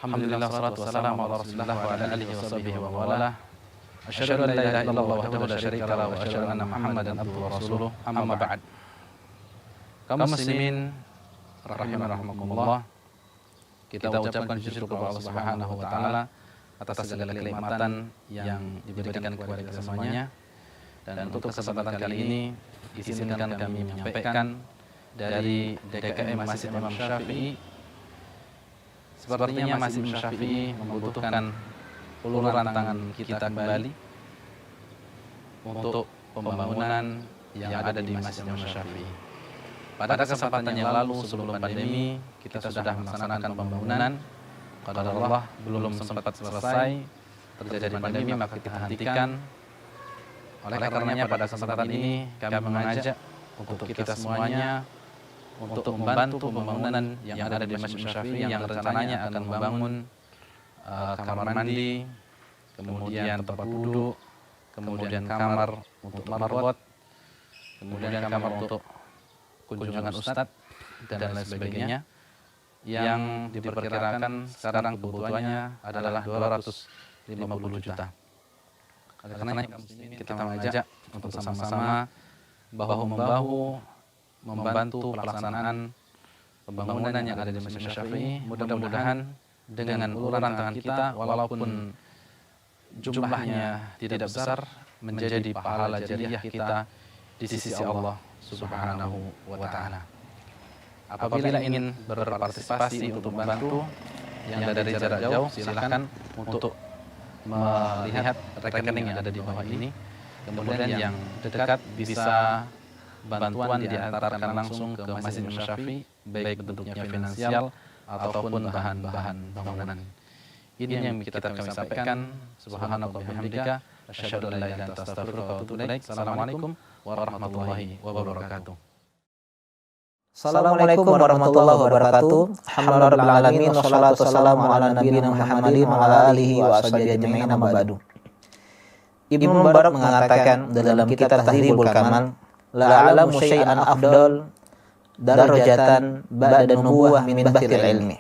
Alhamdulillah wassalatu wassalamu ala Rasulillah wa ala alihi wa sahbihi wa wala. Asyhadu an la ilaha illallah wahdahu la syarika lahu wa asyhadu anna Muhammadan abduhu wa rasuluh. Amma ba'd. Kaum muslimin rahimakumullah. Kita ucapkan syukur kepada Allah Subhanahu wa taala atas segala kenikmatan yang diberikan kepada kita semuanya. Dan untuk kesempatan kali ini izinkan kami menyampaikan dari DKM Masjid Imam Syafi'i. Sepertinya Masjid Imam Syafi'i membutuhkan uluran tangan kita kembali untuk pembangunan yang ada di Masjid Imam Syafi'i. Pada kesempatan yang lalu sebelum pandemi kita sudah melaksanakan pembangunan. Qadar Allah belum sempat selesai, terjadi pandemi maka kita hentikan. Oleh karenanya pada kesempatan ini kami mengajak untuk kita semuanya untuk membantu pembangunan yang ada di Masjid Syafi'i yang rencananya akan membangun kamar mandi, kemudian tempat duduk, kemudian kamar untuk marbot, kemudian kamar untuk kunjungan ustadz dan lain sebagainya, yang diperkirakan sekarang kebutuhannya adalah 250 juta. Oleh karena kita mengajak untuk sama-sama bahu-membahu membantu pelaksanaan pembangunan yang ada di Masjid Syafi'i. Mudah-mudahan dengan uluran tangan kita, walaupun jumlahnya tidak besar, menjadi pahala jariah kita di sisi Allah Subhanahu wa taala. Apabila ingin berpartisipasi untuk membantu yang dari jarak jauh, silakan untuk melihat rekening yang ada di bawah ini. Kemudian yang dekat bisa bantuan diantarkan langsung ke Masjid Imam Syafi'i, baik bentuknya finansial ataupun bahan-bahan bangunan. Ini yang kita kami sampaikan. Subhanallah wa bihamdika, asyhadu an la ilaha illa anta astaghfiruka wa atubu ilaik. Assalamualaikum warahmatullahi wabarakatuh. Assalamualaikum warahmatullahi wabarakatuh. Alhamdulillahirabbil alamin wassalatu wassalamu ala nabiyina Muhammadin wa ala alihi wa ashabihi ajmain, amma ba'du. Ibnu Mubarak mengatakan dalam kitab Tahdhibul Kamal, la a'lamu syai'an afdal darajatan ba'da nubuwah min bahtil ilmi.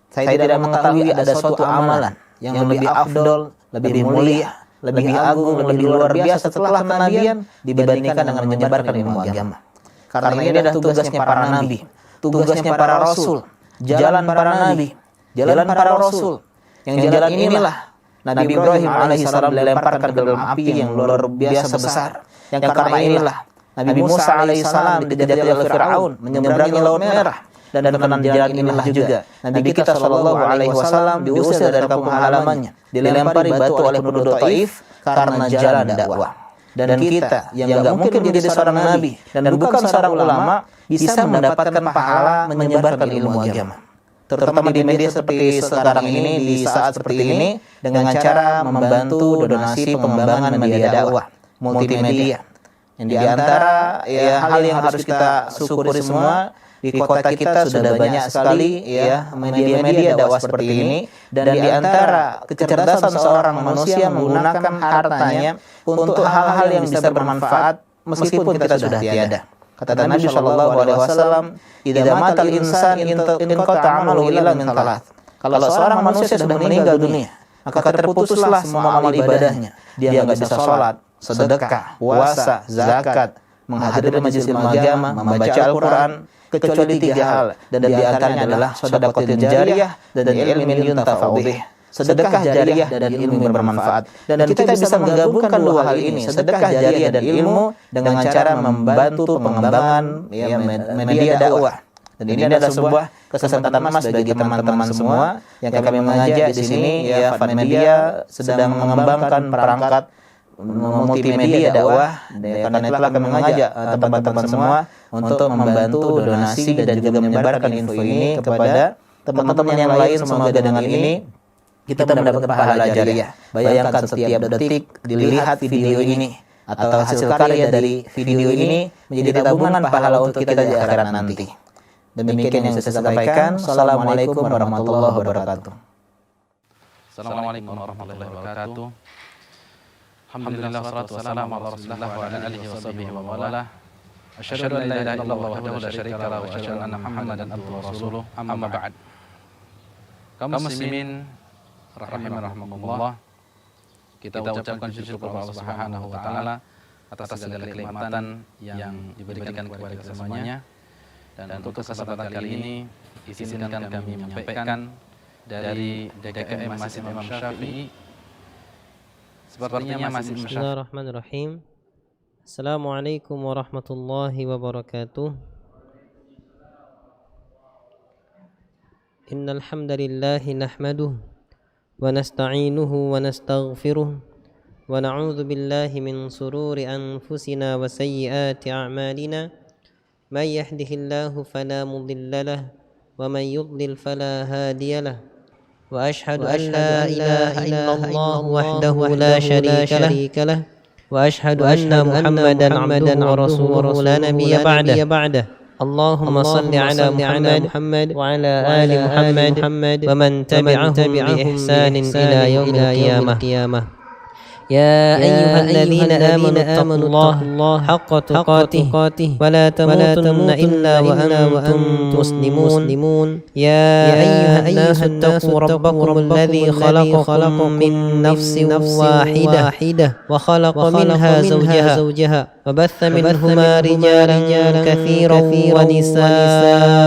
Saya tidak mengetahui ada suatu amalan yang lebih afdal, lebih mulia, lebih agung, lebih luar biasa setelah kenabian dibandingkan dengan menyebarkan ilmu agama. Karena ini adalah tugasnya para nabi, tugasnya para rasul, jalan para nabi, jalan para rasul. Yang jalan inilah Nabi Ibrahim alaihissalam dilemparkan ke dalam api yang luar biasa besar. Yang karena inilah Nabi Musa alaihissalam dikejar oleh Fir'aun menyeberangi Laut Merah. Dan karena jalan inilah juga Nabi kita sallallahu alaihi wasallam diusir dari kampung halamannya, dilempari batu oleh penduduk Taif karena jalan dakwah. Dan kita yang enggak mungkin menjadi seorang nabi dan bukan seorang ulama bisa mendapatkan pahala menyebarkan ilmu agama. Terutama di media seperti sekarang ini, di saat seperti ini, dengan cara membantu donasi pengembangan media dakwah multimedia. Yang di antara hal yang harus kita syukuri semua, di kota kita sudah banyak sekali media-media dakwah seperti ini, dan di antara kecerdasan seorang manusia menggunakan hartanya untuk hal-hal yang bisa bermanfaat meskipun kita sudah tiada. Kata Nabi sallallahu alaihi wasallam, "Idza matal insan inqata 'amaluhu illa min thalath." Kalau seorang manusia sudah meninggal dunia, maka terputuslah semua amal ibadahnya. Dia enggak bisa salat, sedekah, puasa, zakat, menghadiri majelis ilmu agama, membaca Al-Qur'an, kecuali 3 hal, dan di antaranya adalah sedekah jariyah dan ilmin yuntafa'u bih. Sedekah jariyah dan ilmu yang bermanfaat. Dan kita bisa menggabungkan 2 hal ini, sedekah jariyah dan ilmu, dengan cara membantu pengembangan media dakwah. Dan ini adalah sebuah kesempatan emas bagi teman-teman semua yang kami mengajak di sini. Fat Media sedang mengembangkan perangkat multimedia dakwah. Karena itulah kami mengajak teman-teman semua untuk membantu donasi dan juga menyebarkan info ini kepada teman-teman yang lain. Semoga dengan ini kita mendapatkan pahala jariah. Bayangkan setiap detik dilihat video ini atau hasil karya dari video ini menjadi tabungan pahala untuk kita di akhirat nanti. Demikian yang saya sampaikan. Assalamualaikum warahmatullahi wabarakatuh. Assalamualaikum warahmatullahi wabarakatuh. Alhamdulillah wassalatu wassalamu ala Rasulillah wa ala alihi wa sahbihi wa wala. Asyhadu an la ilaha illallah wahdahu la syarika lahu wa asyhadu anna Muhammadan abduhu wa rasuluh. Amma ba'd. Kaum muslimin rahimakumullah, kita ucapkan syukur kepada Allah Subhanahu wa taala atas segala kenikmatan yang diberikan kepada kita semuanya. Dan untuk kesempatan kali ini izinkan kami menyampaikan dari DKM Masjid Imam Syafi'i. Sepertinya Masjid Imam Syafi'i. Bismillahirrahmanirrahim. Assalamualaikum warahmatullahi wabarakatuh. Innal hamdalillah nahmaduhu wa nasta'inuhu wa nastaghfiruh wa na'udzu billahi min sururi anfusina wa sayyiati a'malina. May yahdihillahu fala mudilla lahu wa may yudlil fala hadiya lahu. Wa ashhadu an la ilaha illallah wahdahu la syarika lahu wa ashhadu anna Muhammadan abduhu wa rasuluhu la nabiyya ba'dahu. اللهم صل على محمد وعلى آل محمد ومن تبعهم بإحسان إلى يوم القيامة. يا أيها الذين آمنوا اتقوا الله حق تقاته ولا تموتن إلا وأنتم مسلمون. يا أيها الناس اتقوا ربكم الذي خلقكم من نفس واحدة وخلق منها زوجها وبث منهما رجالا كثيرا ونساء.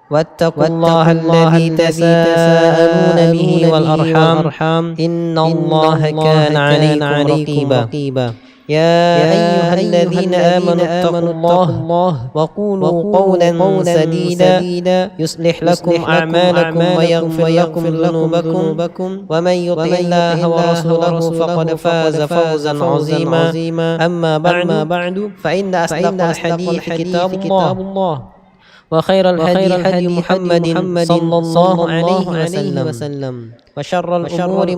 واتقوا الله الذي تساءلون به والأرحام إن الله كان عليكم رقيبا. يا أيها الذين آمنوا اتقوا الله وقولوا قولا سديدا يصلح لكم أعمالكم ويغفر لكم ذنوبكم ومن يطع الله ورسوله فقد فاز فوزا عظيما. أما بعد فإن أصدق الحديث كتاب الله وخير الهدي محمد صلى الله عليه وسلم وشر الأمور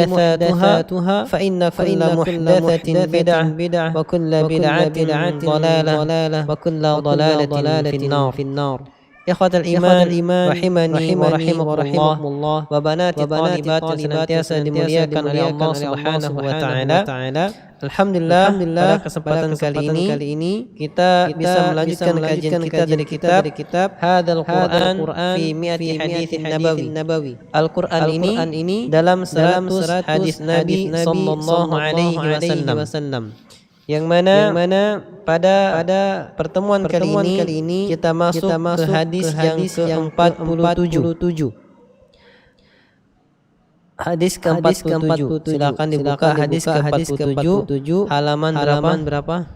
محدثاتها فإن كل محدثة بدعة وكل بدعة ضلالة وكل ضلالة في النار. Ikhwatal iman rahimani wa rahimakumullah wa banati talibat yang senantiasa dimuliakan oleh Allah Subhanahu wa taala. Alhamdulillah, pada kesempatan kali ini kita bisa melanjutkan kajian kita dari kitab Hadzal Qur'an fi mi'ati haditsin nabawi. Al-Qur'an ini dalam 100 hadis Nabi sallallahu alaihi wasallam. Yang mana pada pertemuan kali ini kita masuk ke hadis yang ke-47. Hadis ke-47. Silakan dibuka hadis ke-47 halaman berapa?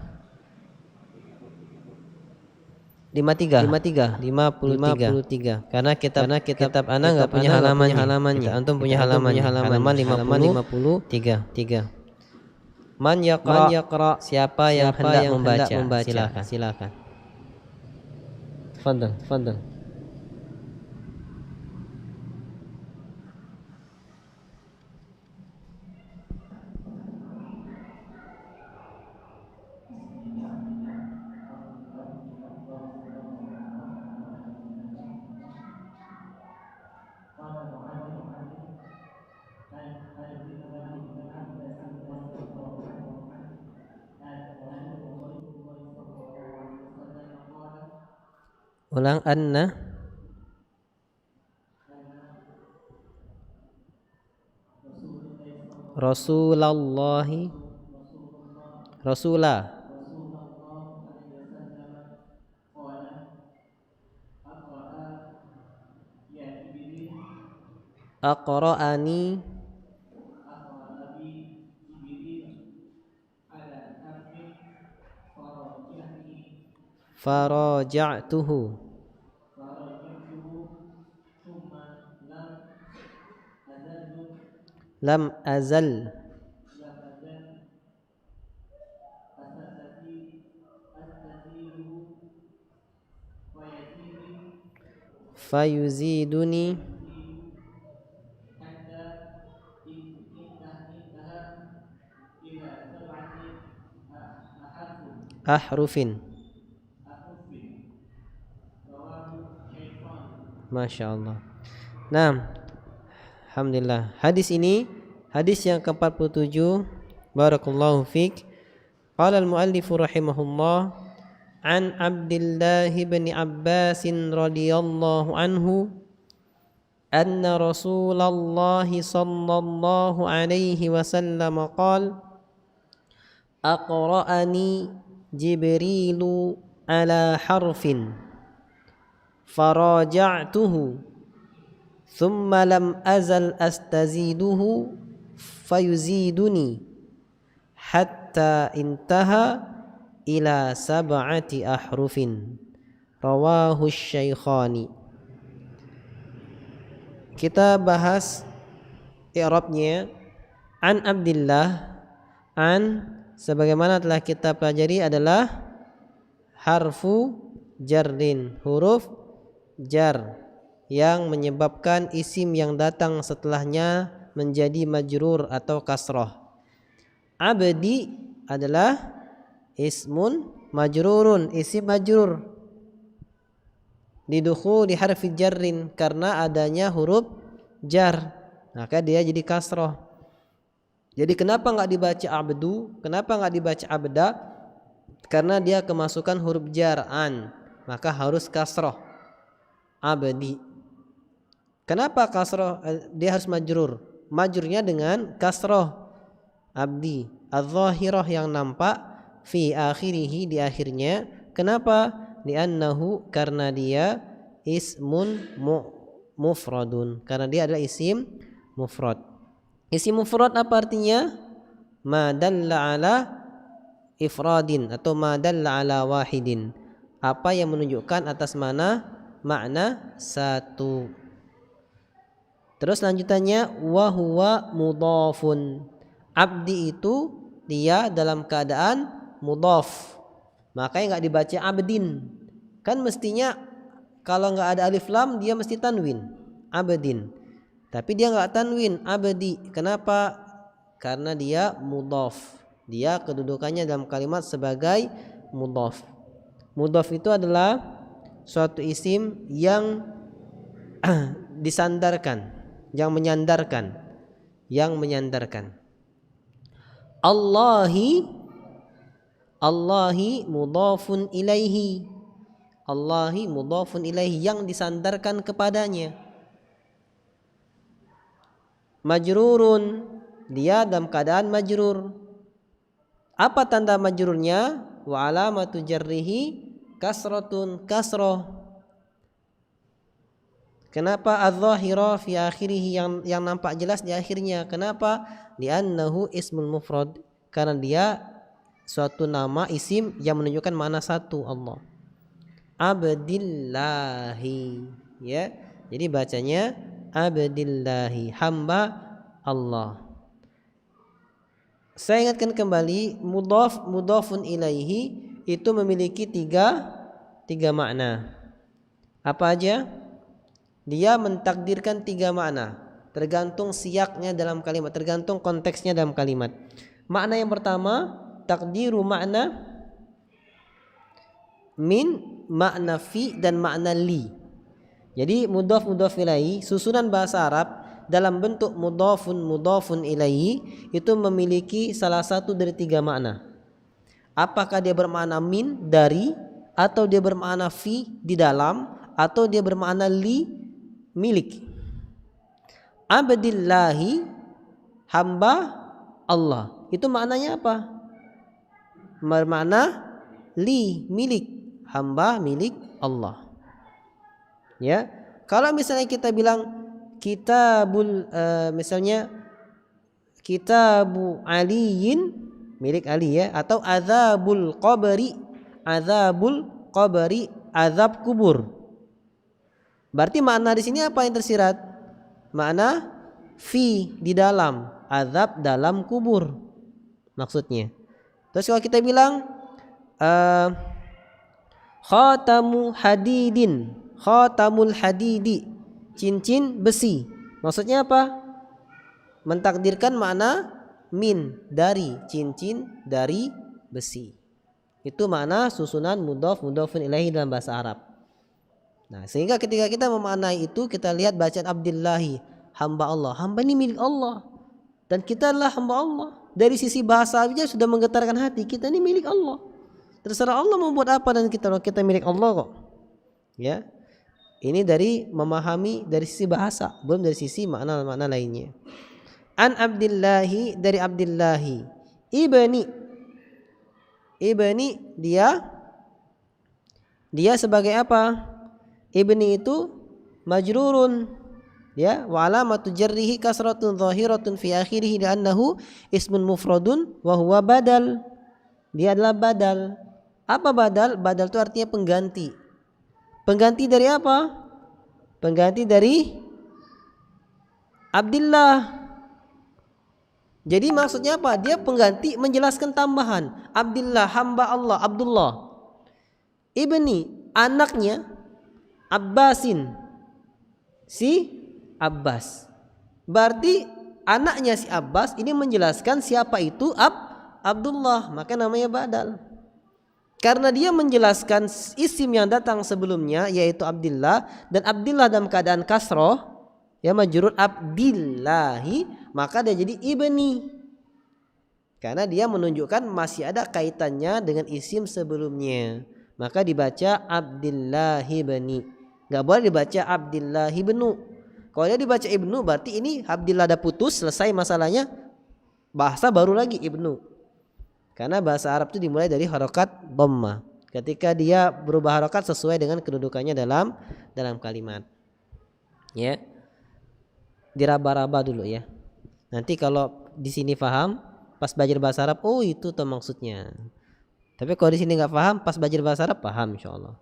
53. Karena kitab ana enggak punya halamannya. Antum punya halaman 53. Man yaqra, siapa yang hendak membaca. Silakan. Fadhal. Ulang anna Rasulah aqra'ani faraja'tuhu lam azal fayuziduni ahrufin. Masya Allah. Nah, alhamdulillah. Hadis ini hadis yang ke-47. Barakallahu fiik. Qala al-muallif rahimahullah an Abdullah bin Abbas radhiyallahu anhu anna Rasulullah sallallahu alaihi wasallam qala aqra'ani Jibrilu ala harfin faraja'tuhu thumma lam azal astaziduhu fayuziduni hatta intaha ila sab'ati ahrufin. Rawahu Syaikhani. Kita bahas i'rabnya. An Abdillah, an sebagaimana telah kita pelajari adalah harfu jarrin, huruf jar yang menyebabkan isim yang datang setelahnya menjadi majrur atau kasrah. Abdi adalah ismun majrurun, isim majrur didukhuli harfi jarrin, karena adanya huruf jar maka dia jadi kasrah. Jadi kenapa nggak dibaca abdu, kenapa nggak dibaca abda? Karena dia kemasukan huruf jar an, maka harus kasrah. Abdi. Kenapa kasrah? Dia harus majrur. Majrurnya dengan kasrah. Abdi. Az-zahirah yang nampak, fi akhirihi di akhirnya. Kenapa? Li'annahu, karena dia ismun mufradun, karena dia adalah isim mufrad. Isim mufrad apa artinya? Ma dalla ala ifradin atau ma dalla ala wahidin, apa yang menunjukkan atas makna satu. Terus lanjutannya wa huwa mudhafun. Abdi itu dia dalam keadaan mudhaf, makanya nggak dibaca abdin. Kan mestinya kalau nggak ada alif lam dia mesti tanwin, abdin. Tapi dia nggak tanwin, abdi. Kenapa? Karena dia mudhaf. Dia kedudukannya dalam kalimat sebagai mudhaf. Mudhaf itu adalah suatu isim yang disandarkan, yang menyandarkan. Allahi mudhafun ilaihi. Allahi mudhafun ilaihi, yang disandarkan kepadanya. Majrurun, dia dalam keadaan majrur. Apa tanda majrurnya? Wa alamatu jarrihi kasratun, kasroh. Kenapa adz-dzahira fi akhirih, yang nampak jelas di akhirnya? Kenapa? Li'annahu ismul mufrad, karena dia suatu nama isim yang menunjukkan makna satu, Allah. Abdillahi, ya. Jadi bacanya Abdillahi, hamba Allah. Saya ingatkan kembali, mudhafun ilaihi itu memiliki tiga makna. Apa aja? Dia mentakdirkan tiga makna, tergantung siaknya dalam kalimat, tergantung konteksnya dalam kalimat. Makna yang pertama, takdiru makna min, makna fi, dan makna li. Jadi mudhaf ilaihi, susunan bahasa Arab dalam bentuk mudhafun ilaihi itu memiliki salah satu dari tiga makna. Apakah dia bermakna min, dari, atau dia bermakna fi, di dalam, atau dia bermakna li, milik. Abdillahi, hamba Allah, itu maknanya apa? Bermakna li, milik, hamba milik Allah. Ya, kalau misalnya kita bilang kitabul, misalnya kitabu aliyin, milik Ali, ya, atau azabul qabri, azab kubur. Berarti makna di sini apa yang tersirat? Makna fi, di dalam, azab dalam kubur maksudnya. Terus kalau kita bilang khatamul hadidi, cincin besi, maksudnya apa? Mentakdirkan makna min, dari, cincin dari besi. Itu makna susunan mudhafun ilaihi dalam bahasa Arab. Nah, sehingga ketika kita memaknai itu, kita lihat bacaan Abdillahi, hamba Allah. Hamba ini milik Allah, dan kita adalah hamba Allah. Dari sisi bahasa saja sudah menggetarkan hati, kita ini milik Allah. Terserah Allah membuat apa, dan kita milik Allah kok. Ya. Ini dari memahami dari sisi bahasa, belum dari sisi makna-makna lainnya. An Abdillahi, dari Abdillahi ibni dia sebagai apa? Ibni itu majrurun, ya, wa alamatu jarrihi kasratun zahiratun fi akhirih li'annahu ismun mufradun wa huwa badal. Dia adalah badal. Apa badal? Badal itu artinya pengganti. Pengganti dari apa? Pengganti dari Abdillah. Jadi maksudnya apa? Dia pengganti menjelaskan tambahan. Abdillah, hamba Allah, Abdullah. Ibni, anaknya Abbasin, si Abbas. Berarti anaknya si Abbas ini menjelaskan siapa itu Abdullah, maka namanya badal. Karena dia menjelaskan isim yang datang sebelumnya yaitu Abdillah, dan Abdillah dalam keadaan kasroh, ya, majrur Abdillahi, maka dia jadi ibni. Karena dia menunjukkan masih ada kaitannya dengan isim sebelumnya, maka dibaca Abdillahi bani. Gak boleh dibaca Abdillahi benu. Kalau dia dibaca ibnu berarti ini Abdillah ada putus, selesai masalahnya, bahasa baru lagi ibnu. Karena bahasa Arab itu dimulai dari harokat dhammah. Ketika dia berubah harokat sesuai dengan kedudukannya dalam kalimat. Ya. Diraba-raba dulu ya. Nanti kalau di sini paham, pas belajar bahasa Arab, oh itu tuh maksudnya. Tapi kalau di sini nggak paham, pas belajar bahasa Arab paham insyaallah.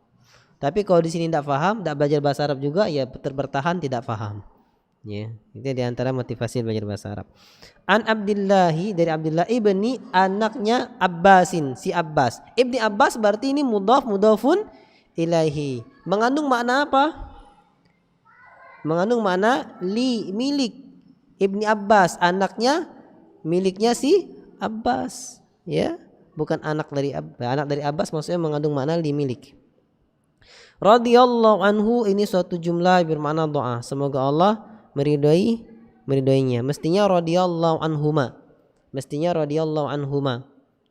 Tapi kalau di sini tidak paham, tidak belajar bahasa Arab juga, ya bertahan tidak paham. Ya, itu diantara motivasi belajar bahasa Arab. An Abdillahi, dari Abdillah ibni, anaknya Abbasin, si Abbas. Ibni Abbas berarti ini mudhafun ilaihi. Mengandung makna apa? Mengandung makna milik. Ibni Abbas, anaknya, miliknya si Abbas, ya, bukan anak dari Abbas, maksudnya mengandung makna milik. Radhiyallahu anhu, ini suatu jumlah bermakna doa, semoga Allah meridainya. Mestinya radhiyallahu anhuma.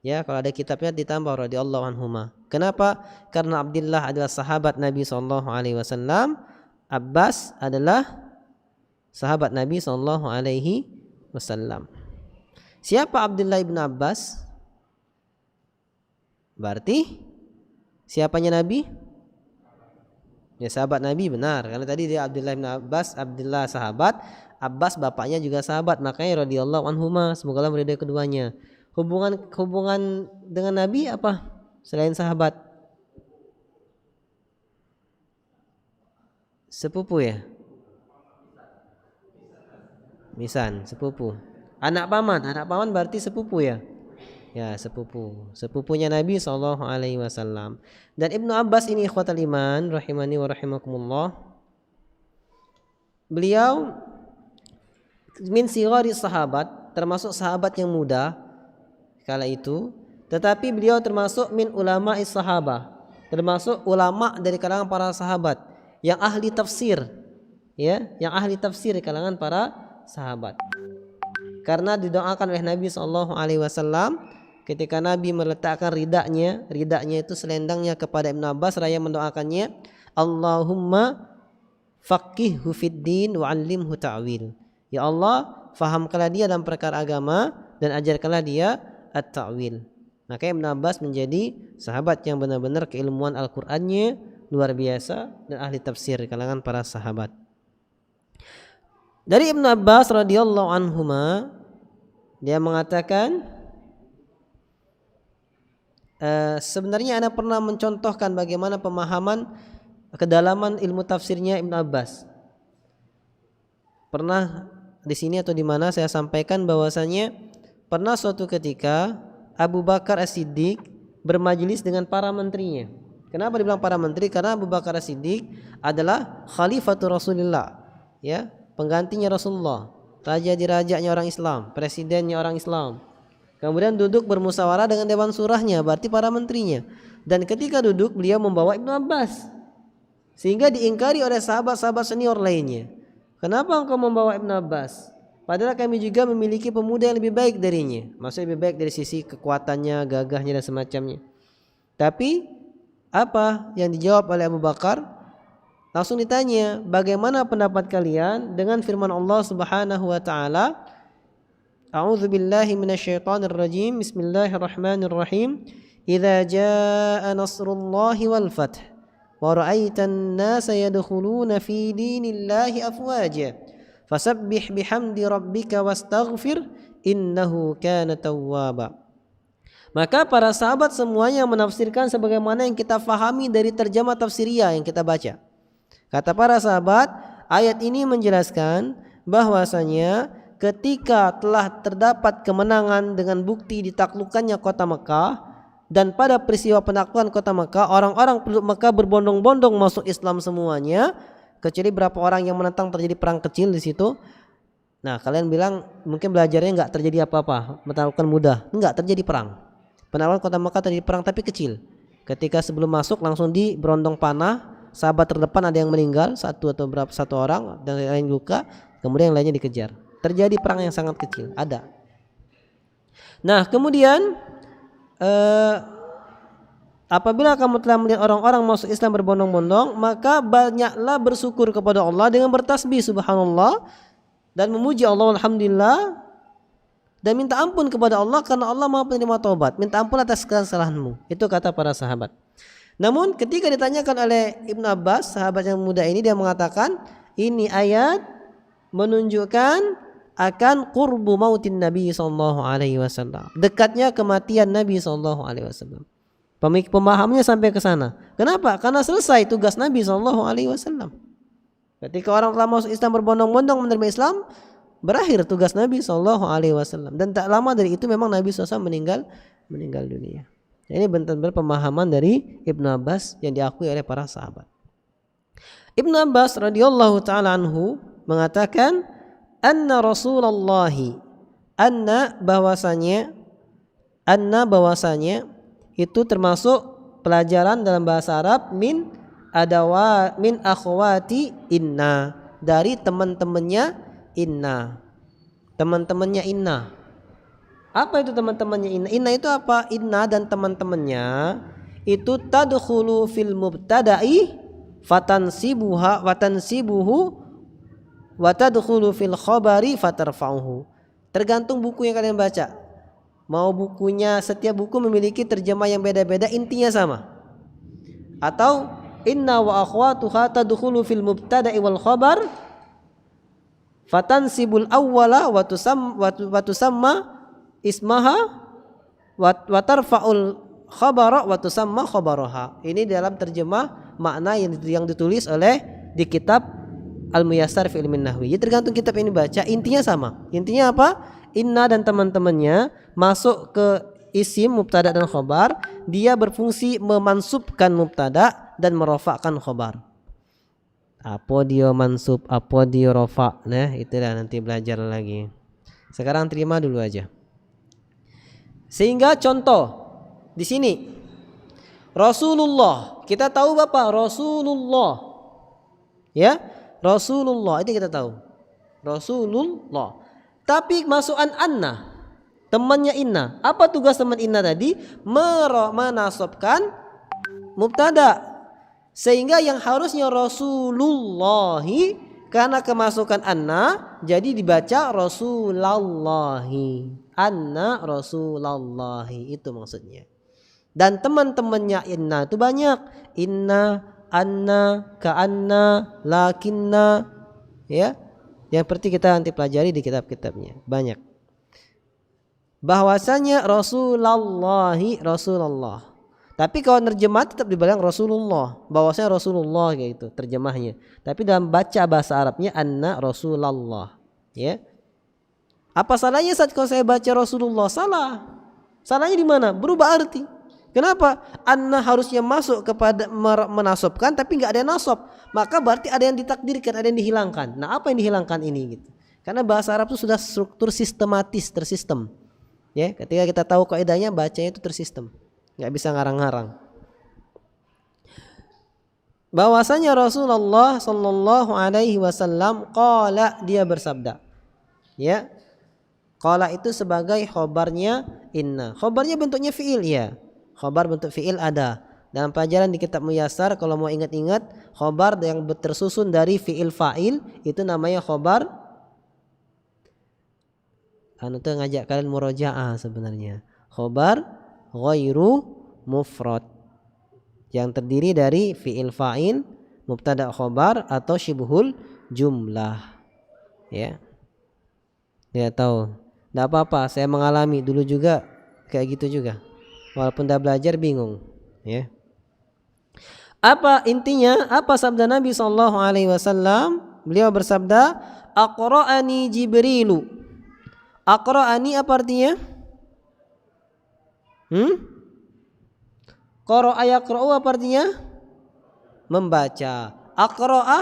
Ya, kalau ada kitabnya ditambah radhiyallahu anhuma. Kenapa? Karena Abdullah adalah sahabat Nabi SAW, Abbas adalah sahabat Nabi SAW. Siapa Abdullah ibn Abbas? Berarti siapanya Nabi? Ya, sahabat Nabi, benar. Karena tadi dia Abdullah bin Abbas, Abdullah sahabat, Abbas bapaknya juga sahabat, makanya radhiyallahu anhuma, semoga Allah meridai keduanya. Hubungan dengan Nabi apa selain sahabat? Sepupu ya? Misan, sepupu. Anak paman berarti sepupu ya? Ya, sepupunya Nabi SAW. Dan Ibnu Abbas ini ikhwatal iman rahimani wa rahimakumullah, beliau min sigari sahabat, termasuk sahabat yang muda kala itu, tetapi beliau termasuk min ulama sahabah, termasuk ulama dari kalangan para sahabat yang ahli tafsir, ya, yang ahli tafsir di kalangan para sahabat. Karena didoakan oleh Nabi SAW ketika Nabi meletakkan ridanya itu selendangnya kepada Ibnu Abbas, raya mendoakannya, Allahumma faqihhu fid din wa 'allimhu ta'wil. Ya Allah, fahamkanlah dia dalam perkara agama dan ajarkanlah dia at-ta'wil. Maka Ibnu Abbas menjadi sahabat yang benar-benar keilmuan Al-Qur'annya luar biasa dan ahli tafsir di kalangan para sahabat. Dari Ibnu Abbas radhiyallahu anhuma, dia mengatakan, sebenarnya Anda pernah mencontohkan bagaimana pemahaman kedalaman ilmu tafsirnya Ibnu Abbas. Pernah di sini atau di mana saya sampaikan bahwasanya pernah suatu ketika Abu Bakar As-Siddiq bermajelis dengan para menterinya. Kenapa dibilang para menteri? Karena Abu Bakar As-Siddiq adalah khalifatul Rasulullah, ya, penggantinya Rasulullah, raja di rajanya orang Islam, presidennya orang Islam. Kemudian duduk bermusyawarah dengan dewan surahnya, berarti para menterinya. Dan ketika duduk beliau membawa Ibnu Abbas, sehingga diingkari oleh sahabat-sahabat senior lainnya. Kenapa engkau membawa Ibnu Abbas? Padahal kami juga memiliki pemuda yang lebih baik darinya. Maksudnya lebih baik dari sisi kekuatannya, gagahnya dan semacamnya. Tapi apa yang dijawab oleh Abu Bakar? langsung ditanya, bagaimana pendapat kalian dengan firman Allah Subhanahu wa taala? A'udzu billahi minasyaitonir rajim. Bismillahirrahmanirrahim. Idza jaa nasrullahi wal fath wa ra'aitan nasa yadkhuluna fi dinillahi afwaja fasabbih bihamdi rabbika wastaghfir innahu kana tawwaba. Maka para sahabat semuanya menafsirkan sebagaimana yang kita fahami dari terjemah tafsiriyah yang kita baca. Kata para sahabat, ayat ini menjelaskan bahwasanya ketika telah terdapat kemenangan dengan bukti ditaklukkannya kota Mekah, dan pada peristiwa penaklukan kota Mekah, orang-orang penduduk Mekah berbondong-bondong masuk Islam semuanya, kecuali berapa orang yang menentang, terjadi perang kecil di situ. Nah, kalian bilang mungkin belajarnya nggak terjadi apa-apa, penaklukan mudah, nggak terjadi perang. Penaklukan kota Mekah terjadi perang tapi kecil. Ketika sebelum masuk langsung diberondong panah, sahabat terdepan ada yang meninggal, satu orang dan yang lain luka, kemudian yang lainnya dikejar. Terjadi perang yang sangat kecil, ada. Nah, kemudian apabila kamu telah melihat orang-orang masuk Islam berbondong-bondong, maka banyaklah bersyukur kepada Allah dengan bertasbih subhanallah dan memuji Allah alhamdulillah dan minta ampun kepada Allah karena Allah Maha penerima taubat. Minta ampun atas kesalahanmu. Itu kata para sahabat. Namun ketika ditanyakan oleh Ibnu Abbas, sahabat yang muda ini, dia mengatakan ini ayat menunjukkan akan qurbu mautin Nabi SAW, dekatnya kematian Nabi SAW. Pemahamannya sampai ke sana. Kenapa? Karena selesai tugas Nabi SAW. Ketika orang telah masuk Islam berbondong-bondong menerima Islam, berakhir tugas Nabi SAW. Dan tak lama dari itu memang Nabi SAW meninggal dunia. Ini benar-benar pemahaman dari Ibnu Abbas yang diakui oleh para sahabat. Ibnu Abbas radhiyallahu taala anhu mengatakan anna bahwasanya itu termasuk pelajaran dalam bahasa Arab min akhwati inna, dari teman-temannya inna. Apa itu teman-temannya inna? Inna itu apa? Inna dan teman-temannya itu tadkhulu fil mubtada'i fatansibuhu wa tadkhulu fil khabari fatarfa'uhu. Tergantung buku yang kalian baca. Mau bukunya, setiap buku memiliki terjemah yang beda-beda, intinya sama. Atau inna wa akhwatuha tadkhulu fil mubtada'i wal khabar fatansibul awwala wa tusamma ismaha wa tarfa'ul khabara wa tusamma khabaraha. Ini dalam terjemah makna yang ditulis oleh di kitab Al-Muyassar fi Ilmin Nahwi. Jadi tergantung kitab ini baca, intinya sama. Intinya apa? Inna dan teman-temannya masuk ke isim mubtada dan khabar, dia berfungsi memansubkan mubtada dan merofakkan khabar. Apa dia mansub, apa dia rofa. Nah, itulah nanti belajar lagi. Sekarang terima dulu aja. Sehingga contoh di sini Rasulullah, kita tahu Bapak Rasulullah. Ya, Rasulullah itu kita tahu. Rasulullah. Tapi masukan anna, temannya inna. Apa tugas teman inna tadi? Menasabkan mubtada. Sehingga yang harusnya Rasulullahi, karena kemasukan anna jadi dibaca Rasulallahi. Anna Rasulallahi, itu maksudnya. Dan teman-temannya inna itu banyak. Inna, anna, ka'anna, lakinna, ya. Yang seperti kita nanti pelajari di kitab-kitabnya, banyak. Bahwasanya Rasulallahi, Rasulullah. Tapi kalau nerjemah tetap dibilang Rasulullah, bahwasanya Rasulullah kayak itu terjemahnya. Tapi dalam baca bahasa Arabnya anna Rasulullah, ya. Apa salahnya saat kalau saya baca Rasulullah? Salah. Salahnya di mana? Berubah arti. Kenapa? Anna harusnya masuk kepada menasabkan tapi nggak ada nasab. Maka berarti ada yang ditakdirkan, ada yang dihilangkan. Nah, apa yang dihilangkan ini gitu? Karena bahasa Arab itu sudah struktur sistematis, tersistem. Ya, ketika kita tahu kaidahnya, bacanya itu tersistem. Nggak bisa ngarang-ngarang. Bahwasanya Rasulullah sallallahu alaihi wasallam qala, dia bersabda. Ya. Qala itu sebagai khobarnya inna. Khobarnya bentuknya fi'il, ya. Khobar bentuk fi'il ada. Dalam pelajaran di kitab Muyassar kalau mau ingat-ingat, khobar yang tersusun dari fi'il fa'il itu namanya khobar. Tuh ngajak kalian murojaah sebenarnya. Khobar ghairu mufrad yang terdiri dari fi'il fa'il, mubtada khobar atau syibhul jumlah. Ya. Ya tahu. Enggak apa-apa, saya mengalami dulu juga kayak gitu juga. Walaupun udah belajar bingung, ya. Apa intinya? Apa sabda Nabi sallallahu alaihi wasallam? Beliau bersabda, "Aqra'ani Jibrilu." Aqra'ani apa artinya? Qara'a yaqra'u apa artinya? Membaca. Aqra'a?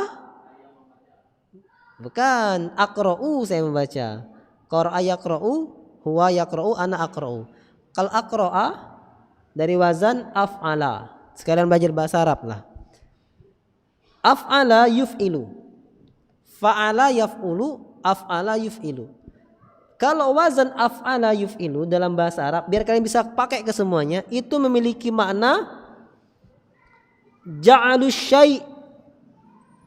Bukan, aqra'u saya membaca. Qara'a yaqra'u, huwa yaqra'u, ana aqra'u. Kalau aqra'a dari wazan af'ala. Sekalian belajar bahasa Arab lah. Af'ala yuf'ilu. Fa'ala yaf'ulu, af'ala yuf'ilu. Kalau wazan af'ala yuf'ilu dalam bahasa Arab, biar kalian bisa pakai ke semuanya, itu memiliki makna ja'alus syai'.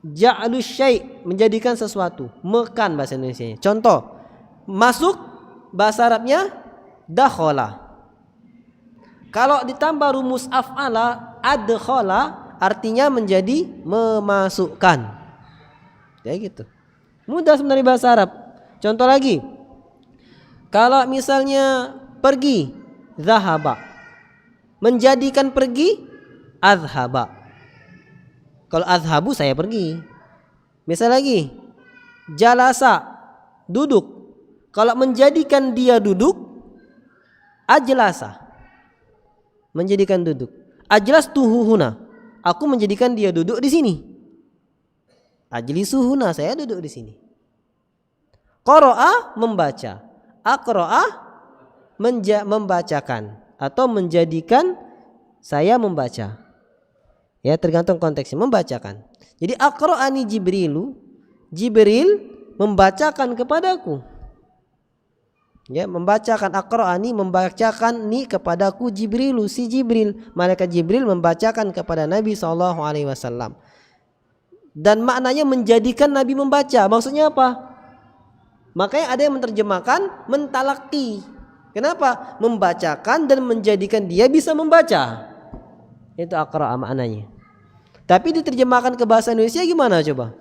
Ja'alus syai', menjadikan sesuatu. Mekan bahasa Indonesianya. Contoh, masuk bahasa Arabnya dakhala. Kalau ditambah rumus af'ala, adkhala, artinya menjadi memasukkan. Kayak gitu. Mudah sebenarnya bahasa Arab. Contoh lagi. Kalau misalnya pergi, zahaba. Menjadikan pergi, azhaba. Kalau azhabu saya pergi. Misal lagi, jalasa, duduk. Kalau menjadikan dia duduk, ajlasa. Menjadikan duduk. Ajlas tuhuhuna. Aku menjadikan dia duduk di sini. Ajlisuhuna, saya duduk di sini. Qara'a membaca. Aqra'a membacakan atau menjadikan saya membaca. Ya, tergantung konteksnya, membacakan. Jadi aqra'ani Jibrilu, Jibril membacakan kepadaku. Ya, membacakan aqra'ani, membacakan ni kepadaku Jibrilu, si Jibril, malaikat Jibril membacakan kepada Nabi SAW. Dan maknanya menjadikan Nabi membaca. Maksudnya apa? Makanya ada yang menerjemahkan mentalaki. Kenapa? Membacakan dan menjadikan dia bisa membaca. Itu aqra'a maknanya. Tapi diterjemahkan ke bahasa Indonesia gimana coba?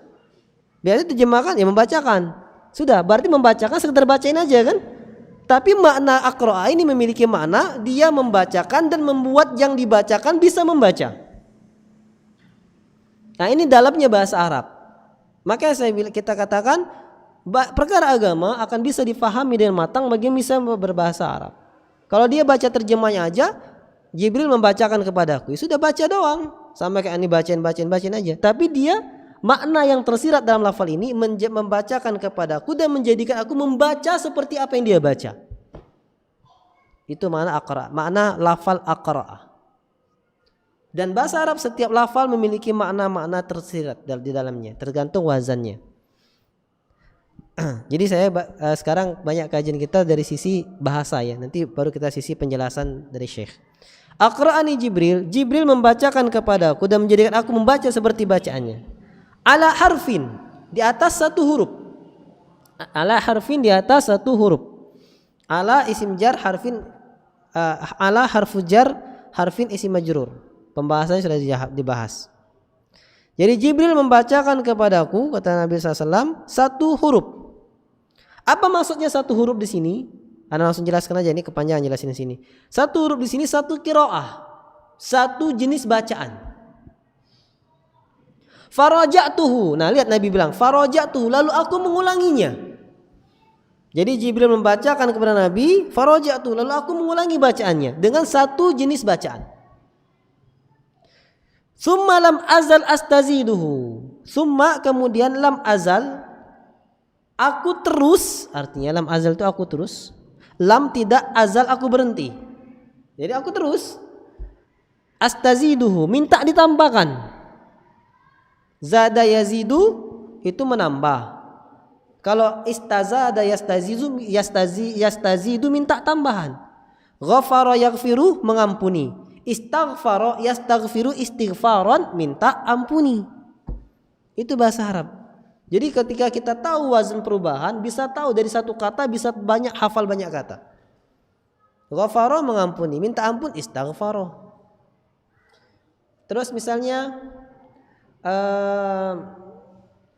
Biasanya terjemahkan ya membacakan. Sudah, berarti membacakan sekedar bacain aja kan? Tapi makna aqra'a ini memiliki makna dia membacakan dan membuat yang dibacakan bisa membaca. Nah, ini dalamnya bahasa Arab. Makanya kita katakan perkara agama akan bisa difahami dengan matang bagi yang bisa berbahasa Arab. Kalau dia baca terjemahnya aja, Jibril membacakan kepadaku, sudah baca doang, sama kayak ini bacain aja. Tapi dia makna yang tersirat dalam lafal ini membacakan kepadaku dan menjadikan aku membaca seperti apa yang dia baca. Itu makna aqra, makna lafal aqra. Dan bahasa Arab setiap lafal memiliki makna-makna tersirat di dalamnya, tergantung wazannya. Jadi saya sekarang banyak kajian kita dari sisi bahasa ya. Nanti baru kita sisi penjelasan dari Syekh. Aqra'ani Jibril, Jibril membacakan kepadaku dan menjadikan aku membaca seperti bacaannya. Ala harfin, di atas satu huruf. Ala harfin, di atas satu huruf. Ala isim jar harfin, ala harfu jar harfin isim majrur. Pembahasannya sudah dibahas. Jadi Jibril membacakan kepadaku, kata Nabi SAW, satu huruf. Apa maksudnya satu huruf di sini? Anda langsung jelaskan aja, ini kepanjangan jelasin di sini. Satu huruf di sini satu qiraah, satu jenis bacaan. Faraja'tuhu. Nah, lihat Nabi bilang faraja'tuhu, lalu aku mengulanginya. Jadi Jibril membacakan kepada Nabi, faraja'tuhu, lalu aku mengulangi bacaannya dengan satu jenis bacaan. Summa lam azal astaziduhu. Summa kemudian lam azal, aku terus, artinya lam azal itu aku terus. Lam tidak, azal aku berhenti. Jadi aku terus. Astaziduhu, minta ditambahkan. Zada yazidu itu menambah. Kalau istazada yastazidu minta tambahan. Ghafara yaghfiru mengampuni. Istaghfara yastaghfiru istighfaran, minta ampuni. Itu bahasa Arab. Jadi ketika kita tahu wazan perubahan, bisa tahu dari satu kata bisa banyak hafal banyak kata. Ghafara mengampuni, minta ampun istaghfara. Terus misalnya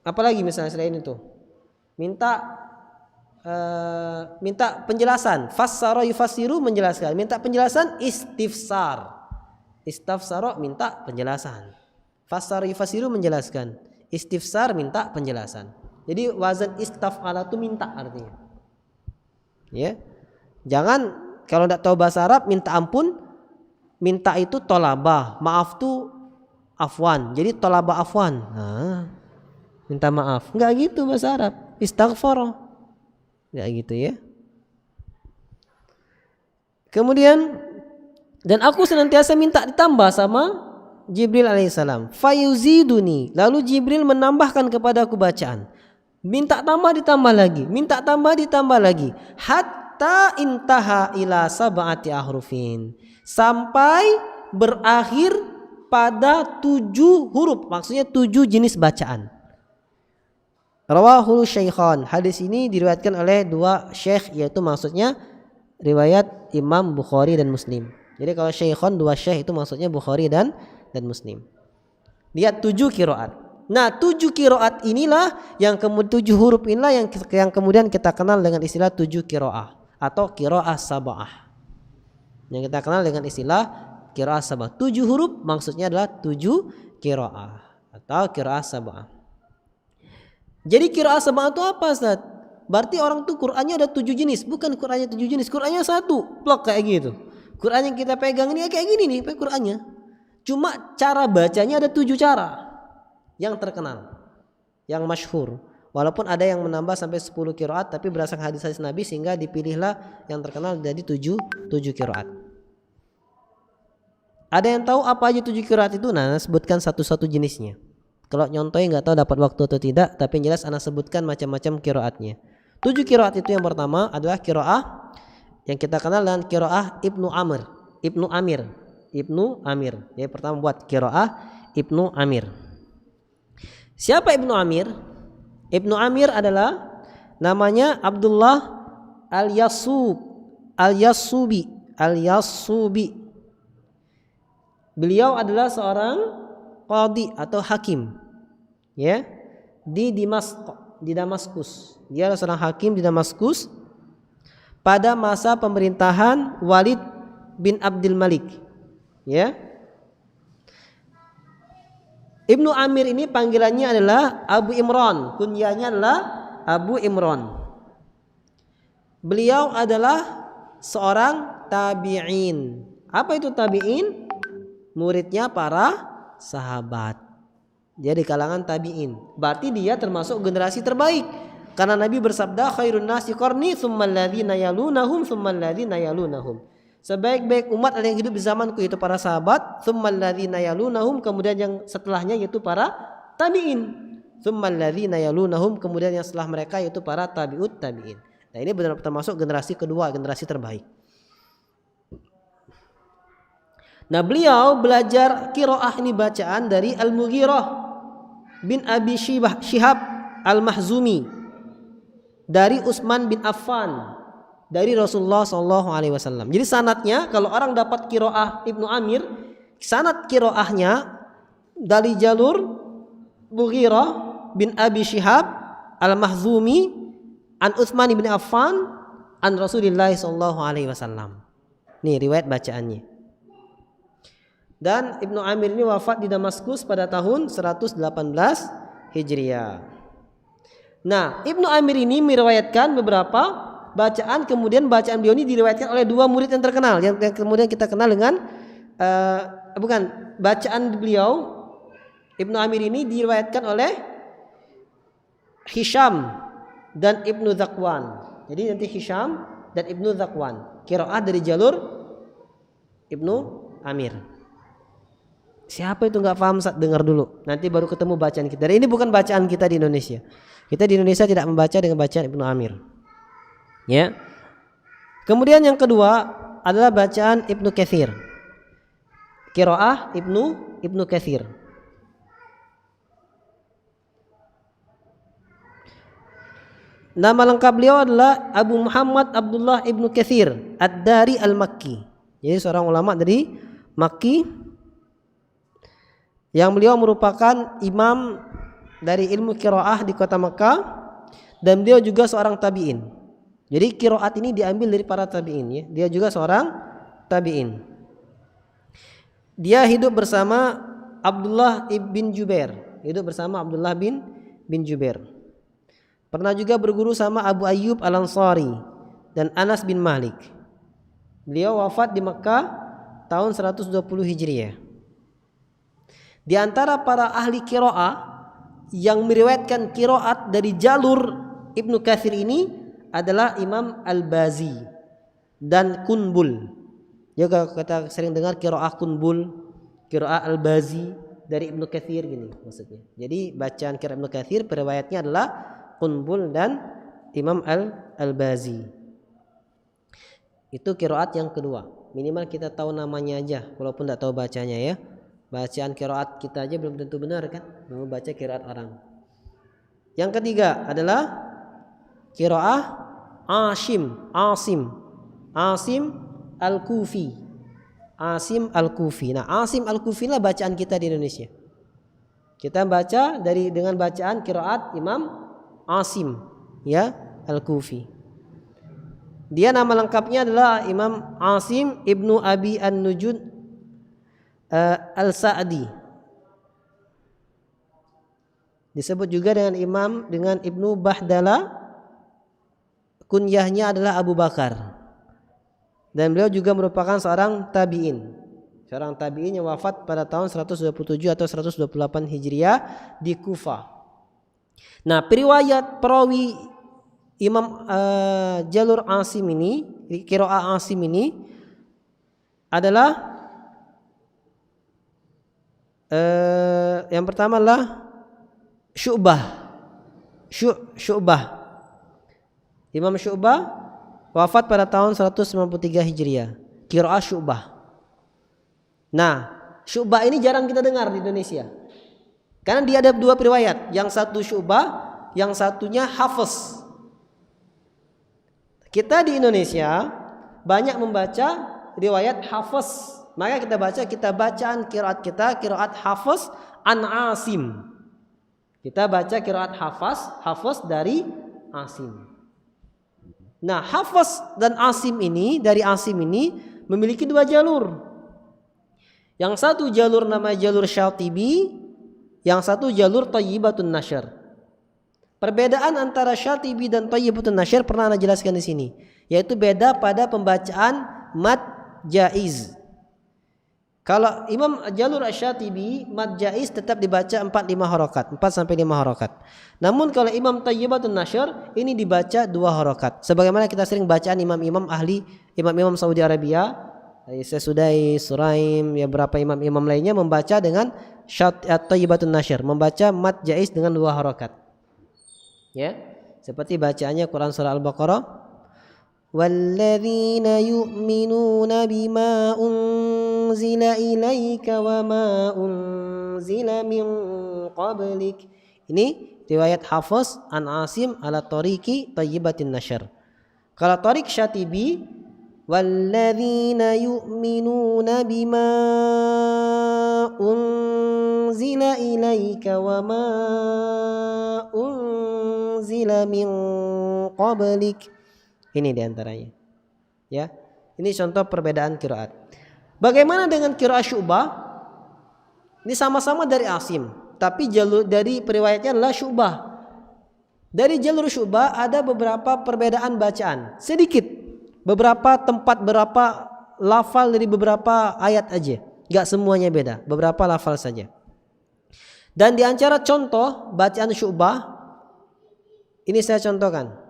apalagi misalnya selain itu? Minta penjelasan. Fassara yufassiru, menjelaskan. Minta penjelasan istifsar. Istafsara minta penjelasan. Fassara yufassiru menjelaskan. Istifsar minta penjelasan. Jadi wazan istaf'ala itu minta artinya. Ya. Jangan kalau tidak tahu bahasa Arab minta ampun, minta itu tolabah, maaf tuh afwan. Jadi tolabah afwan. Nah, minta maaf. Enggak gitu bahasa Arab. Istaghfara. Enggak gitu ya. Kemudian dan aku senantiasa minta ditambah sama Jibril alaihissalam. Fayuziduni, lalu Jibril menambahkan kepadaku bacaan. Minta tambah ditambah lagi, minta tambah ditambah lagi. Hatta intaha ila sab'ati ahrufin, sampai berakhir pada 7 huruf, maksudnya 7 jenis bacaan. Rawahul Syaikhan, hadis ini diriwayatkan oleh 2 syekh, yaitu maksudnya riwayat Imam Bukhari dan Muslim. Jadi kalau Syaikhan 2 syekh itu maksudnya Bukhari dan Muslim. Lihat 7 qiraat. Nah, 7 qiraat inilah yang kemudian 7 huruf inilah yang kemudian kita kenal dengan istilah 7 qiraah atau qiraah sab'ah. Yang kita kenal dengan istilah qiraah sab'ah. 7 huruf maksudnya adalah 7 qiraah atau qiraah sab'ah. Jadi qiraah sab'ah itu apa, Ustaz? Berarti orang tuh Qur'annya ada 7 jenis, bukan Qur'annya 7 jenis, Qur'annya 1 blok kayak gitu. Qur'an yang kita pegang ini kayak gini nih, Qur'annya. Cuma cara bacanya ada 7 cara yang terkenal, yang masyhur. Walaupun ada yang menambah sampai 10 qiraat, tapi berdasarkan hadis-hadis Nabi sehingga dipilihlah yang terkenal jadi 7 qiraat. Ada yang tahu apa aja 7 qiraat itu? Nah, sebutkan satu-satu jenisnya. Kalau nyontoy nggak tahu dapat waktu atau tidak, tapi yang jelas ana sebutkan macam-macam qiraatnya. 7 qiraat itu yang pertama adalah qiraah yang kita kenal dengan qiraah Ibnu Amir. Jadi pertama buat qiraah Ibnu Amir. Siapa Ibnu Amir? Ibnu Amir adalah namanya Abdullah Al-Yasubi. Beliau adalah seorang qadhi atau hakim, ya, di Damaskus. Dia adalah seorang hakim di Damaskus pada masa pemerintahan Walid bin Abdul Malik. Ya. Ibnu Amir ini panggilannya adalah Abu Imran, kunyahnya adalah Abu Imran. Beliau adalah seorang tabi'in. Apa itu tabi'in? Muridnya para sahabat. Dia di kalangan tabi'in. Berarti dia termasuk generasi terbaik. Karena Nabi bersabda khairun nasi qarni tsummal ladzina yalunahum tsummal ladzina yalunahum. Sebaik-baik umat yang hidup di zamanku itu para sahabat, tsummal ladzina yalunahum, kemudian yang setelahnya yaitu para tabi'in. Tsummal ladzina yalunahum, kemudian yang setelah mereka yaitu para tabi'ut tabi'in. Nah, ini benar termasuk generasi kedua, generasi terbaik. Nah, beliau belajar qiraah ini bacaan dari Al-Mughirah bin Abi Syihab Al-Mahzumi, dari Utsman bin Affan, dari Rasulullah SAW. Jadi sanadnya kalau orang dapat qiraah Ibnu Amir, sanad qiraahnya dari jalur Mughirah bin Abi Syihab Al-Mahzumi an Utsman bin Affan an Rasulullah SAW. Nih riwayat bacaannya. Dan Ibnu Amir ini wafat di Damaskus pada tahun 118 Hijriah. Nah, Ibnu Amir ini meriwayatkan beberapa bacaan, kemudian bacaan beliau ini diriwayatkan oleh 2 murid yang terkenal, yang kemudian kita kenal dengan bacaan beliau Ibnu Amir ini diriwayatkan oleh Hisham dan Ibnu Zakwan. Jadi nanti Hisham dan Ibnu Zakwan, qiraah dari jalur Ibnu Amir. Siapa itu nggak paham, dengar dulu, nanti baru ketemu bacaan kita. Dan ini bukan bacaan kita di Indonesia. Kita di Indonesia tidak membaca dengan bacaan Ibnu Amir. Ya. Kemudian yang kedua adalah bacaan Ibnu Katsir. Qiraah Ibnu Katsir. Nama lengkap beliau adalah Abu Muhammad Abdullah Ibnu Katsir Ad-Dari Al-Makki. Jadi seorang ulama dari Makki yang beliau merupakan imam dari ilmu qiraah di kota Makkah, dan beliau juga seorang tabi'in. Jadi qiraat ini diambil dari para tabi'in ya. Dia juga seorang tabi'in. Dia hidup bersama Abdullah bin Jubair. bin Jubair. Pernah juga berguru sama Abu Ayyub Al-Ansari dan Anas bin Malik. Beliau wafat di Mekah tahun 120 Hijriah. Di antara para ahli qiraah yang meriwayatkan qiraat dari jalur Ibnu Katsir ini adalah Imam Al-Bazi dan Kunbul. Juga kita sering dengar qiraah Kunbul, qiraah Al-Bazi dari Ibnu Katsir gini maksudnya. Jadi bacaan qiraat Ibnu Katsir periwayatnya adalah Kunbul dan Imam Al-Bazi. Itu qiraat yang kedua. Minimal kita tahu namanya aja walaupun tidak tahu bacanya ya. Bacaan qiraat kita aja belum tentu benar kan, mau baca qiraat orang. Yang ketiga adalah qiraah Asim Al-Kufi. Asim Al-Kufi. Nah, Asim Al-Kufi lah bacaan kita di Indonesia. Kita baca dengan bacaan qiraat Imam Asim ya Al-Kufi. Dia nama lengkapnya adalah Imam Asim Ibnu Abi An-Nujud Al-Sa'di. Disebut juga dengan Ibnu Bahdala. Kunyahnya adalah Abu Bakar. Dan beliau juga merupakan seorang tabi'in. Seorang tabi'in yang wafat pada tahun 127 atau 128 Hijriah di Kufah. Nah, periwayat perawi Imam jalur Asim ini, qiraah Asim ini adalah yang pertama adalah Syu'bah. Imam Syu'bah wafat pada tahun 193 Hijriah. Qiraah Syu'bah. Nah, Syu'bah ini jarang kita dengar di Indonesia. Karena dia ada dua periwayat. Yang satu Syu'bah, yang satunya Hafiz. Kita di Indonesia banyak membaca riwayat Hafiz. Maka kita bacaan qiraat kita qiraat Hafiz an Asim. Kita baca qiraat Hafiz dari Asim. Nah, Hafiz dan Asim ini dari Asim ini memiliki dua jalur. Yang satu jalur namanya jalur Syatibi, yang satu jalur Thayyibatun Nashr. Perbedaan antara Syatibi dan Thayyibatun Nashr pernah Anda jelaskan di sini, yaitu beda pada pembacaan mad jaiz. Kalau Imam jalur Asy-Syatibi mad jaiz tetap dibaca 4 sampai 5 harakat. Namun kalau Imam Thayyibatun Nashr ini dibaca 2 harakat. Sebagaimana kita sering bacaan imam-imam Saudi Arabia, Sudai, Suraim, ya berapa imam-imam lainnya membaca dengan Thayyibatun Nashr, membaca mad jaiz dengan 2 harakat. Ya, seperti bacaannya Quran surah Al-Baqarah, وَالَّذِينَ يُؤْمِنُونَ بِمَا أُنْزِلَ إِلَيْكَ وَمَا أُنْزِلَ مِنْ قَبْلِكَ. Ini riwayat Hafiz an Asim ala tariqi Thayyibatin Nashr. Kalau tariq Syatibi, وَالَّذِينَ يُؤْمِنُونَ بِمَا أُنْزِلَ إِلَيْكَ وَمَا أُنْزِلَ مِنْ قَبْلِكَ. Ini diantaranya. Ya, ini contoh perbedaan qiraat. Bagaimana dengan qiraat Syu'bah? Ini sama-sama dari Asim, tapi jalur dari periwayatnya adalah Syu'bah. Dari jalur Syu'bah ada beberapa perbedaan bacaan, sedikit. Beberapa tempat, beberapa lafal dari beberapa ayat aja. Enggak semuanya beda, beberapa lafal saja. Dan di antara contoh bacaan Syu'bah, ini saya contohkan.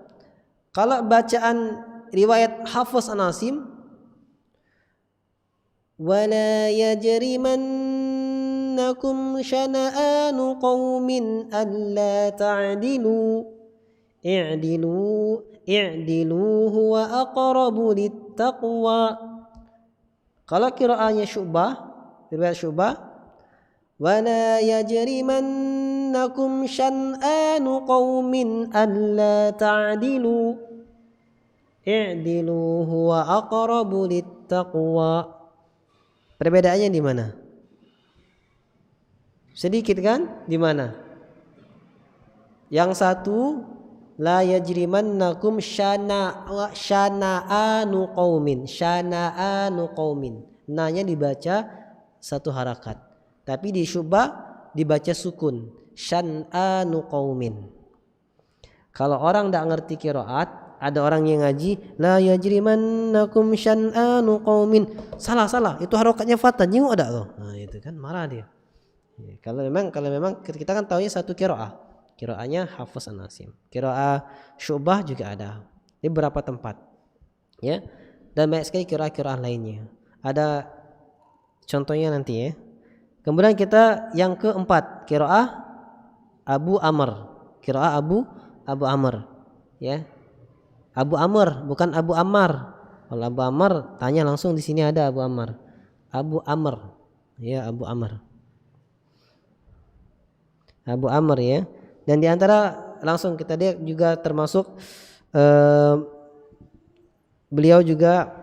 Kalau bacaan riwayat Hafiz an Asim, wala yajrimannakum syana'anu qaumin alla ta'dilu i'dilu huwa aqrabu littaqwa. Kalau qiraatnya Syu'bah riwayat Syu'bah, wala yajrimannakum syan'anu qaumin alla ta'dilu i'dilu huwa aqrabu littaqwa. Perbedaannya di mana? Sedikit kan? Di mana? Yang satu la yajrimannakum syana'anu qaumin. Syana'anu qaumin. Na-nya dibaca satu harakat. Tapi di Syu'bah dibaca sukun. Syana'anu qaumin. Kalau orang enggak ngerti qiraat, ada orang yang ngaji la yajrimannakum syan'anu qaumin. Salah. Itu harakatnya fathah. Nyinguk ada loh. Nah, itu kan marah dia. Ya, kalau memang kita kan tahunya satu qiraah. Qiraahnya Hafiz An-Asim. Qiraah Syu'bah juga ada di beberapa tempat. Ya. Dan banyak sekali qiraah-qiraah lainnya. Ada contohnya nanti ya. Kemudian kita yang keempat, qiraah Abu Amr. Qiraah Abu Amr. Ya. Abu Amr bukan Abu Ammar. Kalau Abu Ammar tanya langsung di sini ada Abu Ammar. Abu Amr. Ya, Abu Amr. Abu Amr ya. Dan di antara langsung kita lihat juga termasuk beliau juga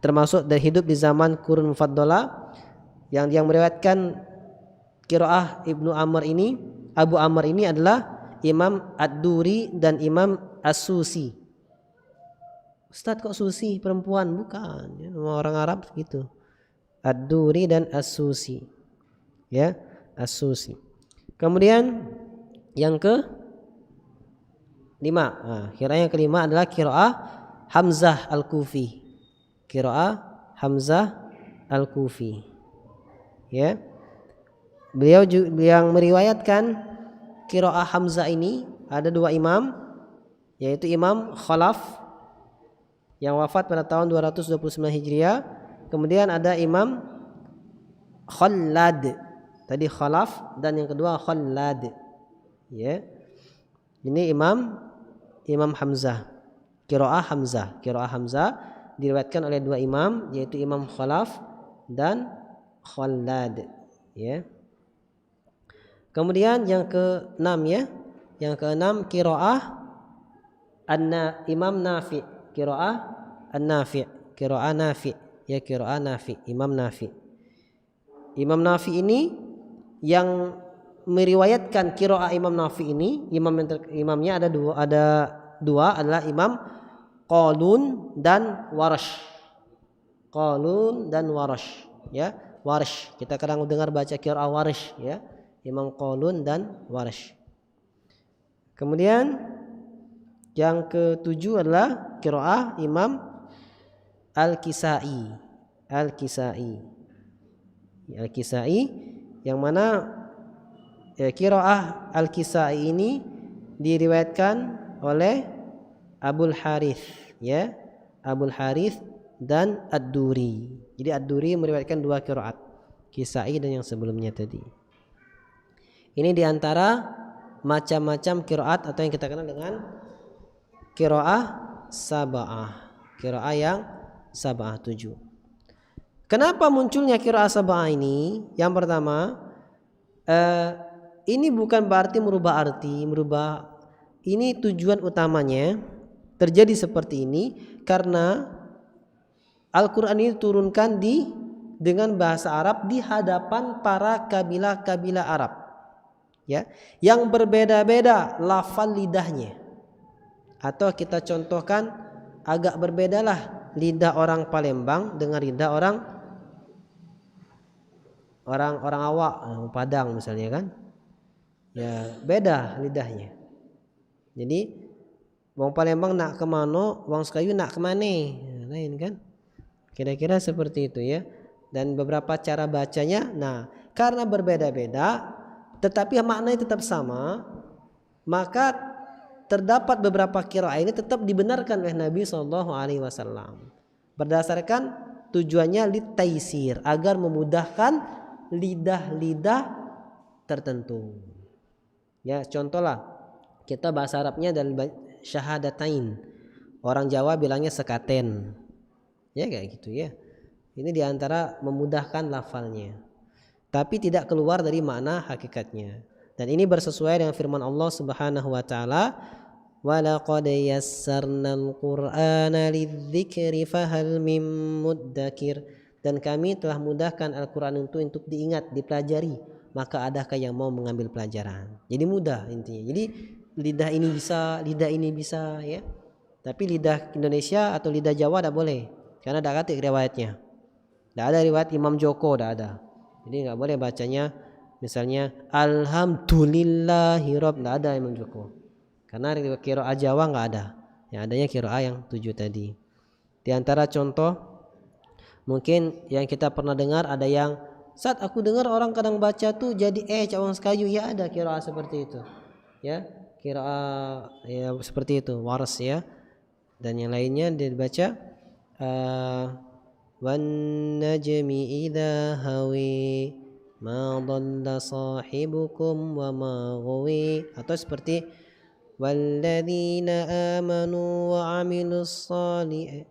termasuk dari hidup di zaman Qurun Mufaddalah yang meriwayatkan qiraah Ibnu Amr ini, Abu Amr ini adalah Imam Ad-Duri dan Imam As-Susi. Ustaz kok Susi perempuan? Bukan, ya, orang Arab gitu. Ad-Duri dan As-Susi. Ya, As-Susi. Kemudian yang ke 5. Qiraah yang kelima adalah qiraah Hamzah Al-Kufi. Qiraah Hamzah Al-Kufi. Ya. Beliau yang meriwayatkan qiraah Hamzah ini ada 2 imam, yaitu Imam Khalaf yang wafat pada tahun 229 Hijriah. Kemudian ada Imam Khallad. Tadi Khalaf dan yang kedua Khallad. Ya. Ini Imam Hamzah. Qiraah Hamzah. Qiraah Hamzah diriwayatkan oleh 2 imam, yaitu Imam Khalaf dan Khallad. Ya. Kemudian yang ke-6 ya. Yang ke-6 qiraah Imam Nafi. Qiraah An-Nafi. Qiraah Nafi. Ya, qiraah Nafi. Imam Nafi. Imam Nafi ini yang meriwayatkan qiraah Imam Nafi ini, imamnya ada dua adalah Imam Qalun dan Warash. Qalun dan Warash, ya. Warash. Kita kadang dengar baca qiraah Warash, ya. Imam Qalun dan Warash. Kemudian yang ke-7 adalah qiraah Imam Al-Kisai. Al-Kisai yang mana qiraah Al-Kisai ini diriwayatkan oleh Abul Harith, ya. Abul Harith dan Ad-Duri. Jadi Ad-Duri meriwayatkan 2 qiraat, Kisai dan yang sebelumnya tadi. Ini diantara macam-macam qiraat atau yang kita kenal dengan qiraah sab'ah. Qiraah yang sab'ah 7. Kenapa munculnya qiraah sab'ah ini? Yang pertama, ini bukan berarti merubah arti, ini tujuan utamanya terjadi seperti ini karena Al-Quran ini diturunkan dengan bahasa Arab di hadapan para kabilah-kabilah Arab, ya, yang berbeda-beda lafal lidahnya. Atau kita contohkan agak berbedalah lidah orang Palembang dengan lidah orang awak Padang misalnya kan, ya beda lidahnya. Jadi wong Palembang nak ke mano, wong Sekayu nak ke mane, lain kan, kira-kira seperti itu ya. Dan beberapa cara bacanya, nah karena berbeda-beda tetapi maknanya tetap sama, maka terdapat beberapa qiraah ini tetap dibenarkan oleh Nabi SAW berdasarkan tujuannya litaisir, agar memudahkan lidah-lidah tertentu. Ya, contohlah kita bahasa Arabnya dari syahadatain, orang Jawa bilangnya sekaten, ya kayak gitu ya. Ini diantara memudahkan lafalnya, tapi tidak keluar dari makna hakikatnya. Dan ini bersesuai dengan firman Allah Subhanahu wa taala, "Wa laqad yassarnal Qur'ana lidzikri fahal mim muddakir." Dan kami telah mudahkan Al-Qur'an untuk diingat, dipelajari, maka adakah yang mau mengambil pelajaran? Jadi mudah intinya. Jadi lidah ini bisa ya. Tapi lidah Indonesia atau lidah Jawa tidak boleh, karena tidak ketik riwayatnya. Tidak ada riwayat Imam Joko, tidak ada. Jadi nggak boleh bacanya misalnya Alhamdulillahirrob, tidak ada Imam Joko. Karena qiraah Jawa nggak ada. Yang adanya qiraah yang 7 tadi. Di antara contoh mungkin yang kita pernah dengar ada yang saat aku dengar orang kadang baca tuh jadi cawang sekayu, ya ada qiraah seperti itu. Ya, qiraah ya seperti itu, waras ya. Dan yang lainnya dia dibaca wan najmi idza hawi ma dhalla sahibukum wa ma ghawi, atau seperti walladzina amanu wa amilus shalihati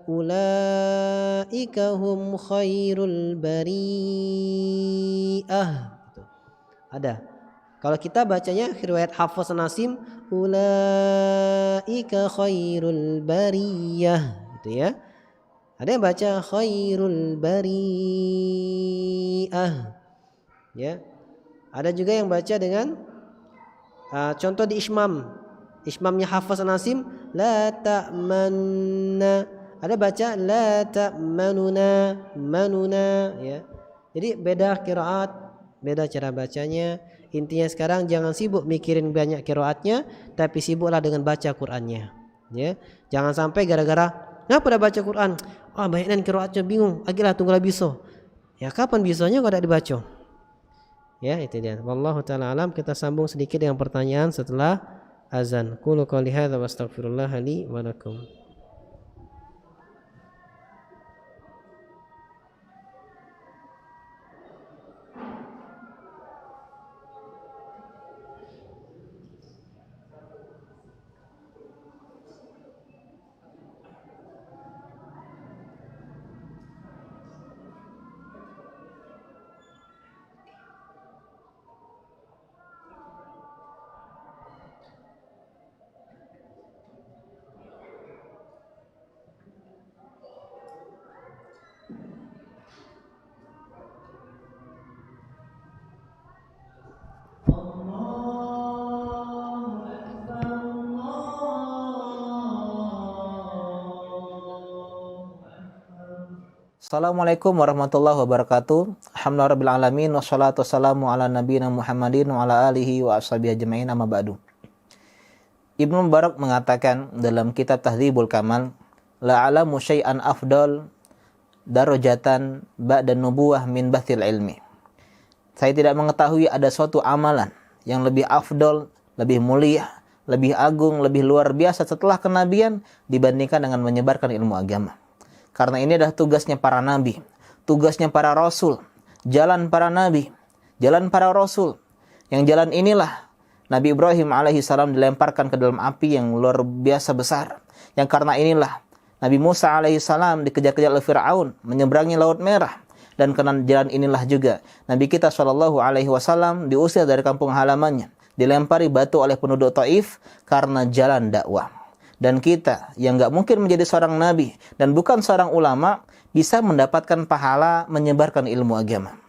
ulaika hum khairul bari'ah. Gitu. Ada. Kalau kita bacanya riwayat Hafs Nasim ulaika khairul bariyah gitu ya. Ada yang baca khairul bariyah ya. Ada juga yang baca dengan contoh di Ismamnya Hafs Nasim la ta'manna. Ada baca la ta'manuna manuna ya. Jadi beda qiraat, beda cara bacanya. Intinya sekarang jangan sibuk mikirin banyak qiraatnya, tapi sibuklah dengan baca Qur'annya. Ya. Jangan sampai gara-gara ngapa dah baca Quran? Banyak dan qiraatnya bingung. Agilah tunggulah biso. Ya kapan bisonya kalau tidak dibaca? Ya, itu dia. Wallahu taala alam. Kita sambung sedikit dengan pertanyaan setelah azan. Qulu qouli hadza wa astaghfirullah li wa lakum. Assalamualaikum warahmatullahi wabarakatuh. Alhamdulillahirabbil alamin wassalatu wassalamu ala nabiyina Muhammadin wa ala alihi wa ashabihi ajmain, amma ba'du. Ibnu Mubarak mengatakan dalam kitab Tahdzibul Kamal, la alamu syai'an afdal darajatan ba'da nubuwah min bathil ilmi. Saya tidak mengetahui ada suatu amalan yang lebih afdal, lebih mulia, lebih agung, lebih luar biasa setelah kenabian dibandingkan dengan menyebarkan ilmu agama. Karena ini adalah tugasnya para nabi, tugasnya para rasul, jalan para nabi, jalan para rasul. Yang jalan inilah Nabi Ibrahim alaihissalam dilemparkan ke dalam api yang luar biasa besar. Yang karena inilah Nabi Musa alaihissalam dikejar-kejar oleh Fir'aun, menyeberangi Laut Merah. Dan karena jalan inilah juga Nabi kita SAW diusir dari kampung halamannya, dilempari batu oleh penduduk Taif karena jalan dakwah. Dan kita yang gak mungkin menjadi seorang nabi dan bukan seorang ulama bisa mendapatkan pahala menyebarkan ilmu agama.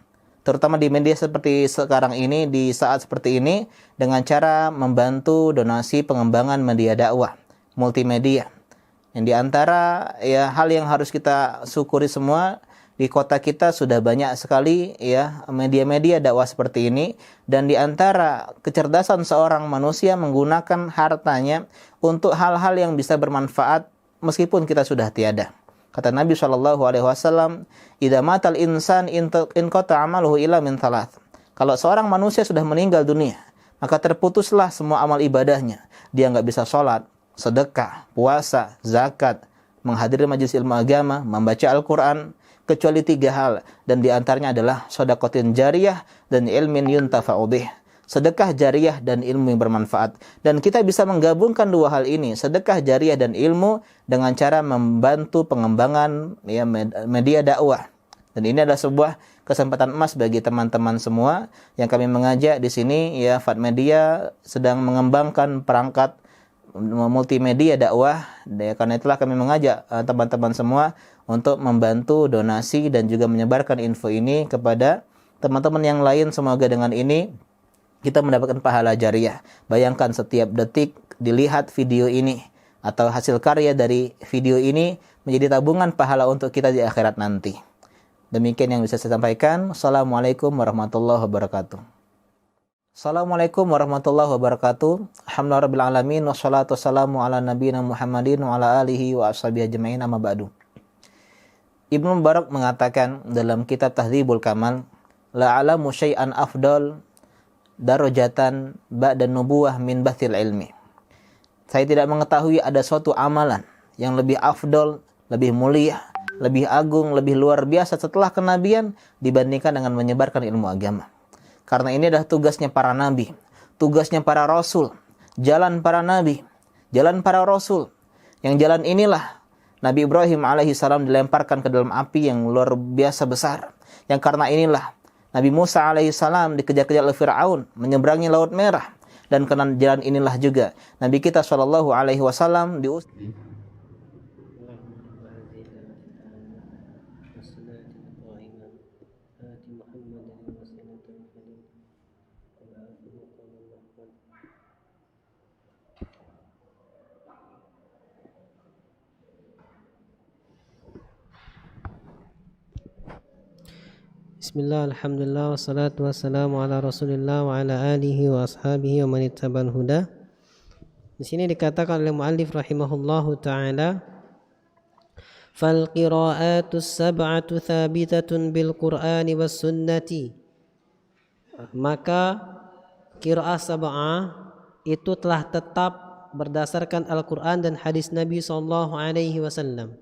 Terutama di media seperti sekarang ini, di saat seperti ini, dengan cara membantu donasi pengembangan media dakwah, multimedia. Yang diantara ya hal yang harus kita syukuri semua, di kota kita sudah banyak sekali ya media-media dakwah seperti ini, dan di antara kecerdasan seorang manusia menggunakan hartanya untuk hal-hal yang bisa bermanfaat meskipun kita sudah tiada. Kata Nabi SAW, "Idza matal insan in qata amaluhu illa min thalath." Kalau seorang manusia sudah meninggal dunia, maka terputuslah semua amal ibadahnya. Dia enggak bisa sholat, sedekah, puasa, zakat, menghadiri majelis ilmu agama, membaca Al-Quran, kecuali 3 hal, dan diantaranya adalah shadaqatin jariyah dan ilmin yuntafa'u bih, sedekah jariah dan ilmu yang bermanfaat. Dan kita bisa menggabungkan dua hal ini, sedekah jariah dan ilmu, dengan cara membantu pengembangan ya, media dakwah. Dan ini adalah sebuah kesempatan emas bagi teman-teman semua yang kami mengajak di sini ya. Fat Media sedang mengembangkan perangkat multimedia dakwah. Karena itulah kami mengajak teman-teman semua untuk membantu donasi dan juga menyebarkan info ini kepada teman-teman yang lain. Semoga dengan ini kita mendapatkan pahala jariah. Bayangkan setiap detik dilihat video ini atau hasil karya dari video ini menjadi tabungan pahala untuk kita di akhirat nanti. Demikian yang bisa saya sampaikan. Assalamualaikum warahmatullahi wabarakatuh. Assalamualaikum warahmatullahi wabarakatuh. Alhamdulillahirabbil alamin wassalatu wassalamu ala nabiyina Muhammadin wa ala alihi wa ashabihi ajmain amma ba'du. Ibnu Mubarak mengatakan dalam kitab Tahdzibul Kamal, la alamu syai'an afdal darajatan ba'da nubuwah min bathil ilmi. Saya tidak mengetahui ada suatu amalan yang lebih afdal, lebih mulia, lebih agung, lebih luar biasa setelah kenabian dibandingkan dengan menyebarkan ilmu agama. Karena ini adalah tugasnya para nabi, tugasnya para rasul, jalan para nabi, jalan para rasul. Yang jalan inilah Nabi Ibrahim alaihissalam dilemparkan ke dalam api yang luar biasa besar. Yang karena inilah Nabi Musa alaihissalam dikejar-kejar oleh Fir'aun, menyeberangi Laut Merah. Dan karena jalan inilah juga Nabi kita sallallahu alaihi wasallam diutus. Bismillah, alhamdulillah, wassalatu wassalamu ala rasulillah wa ala alihi wa ashabihi wa man ittaba'al huda. Di sini dikatakan oleh muallif rahimahullahu ta'ala, fal qira'atus sab'atu thabitatun bil qur'ani was sunnati. Maka qira'ah sab'ah itu telah tetap berdasarkan Al-Quran dan hadis Nabi sallallahu alaihi wasallam.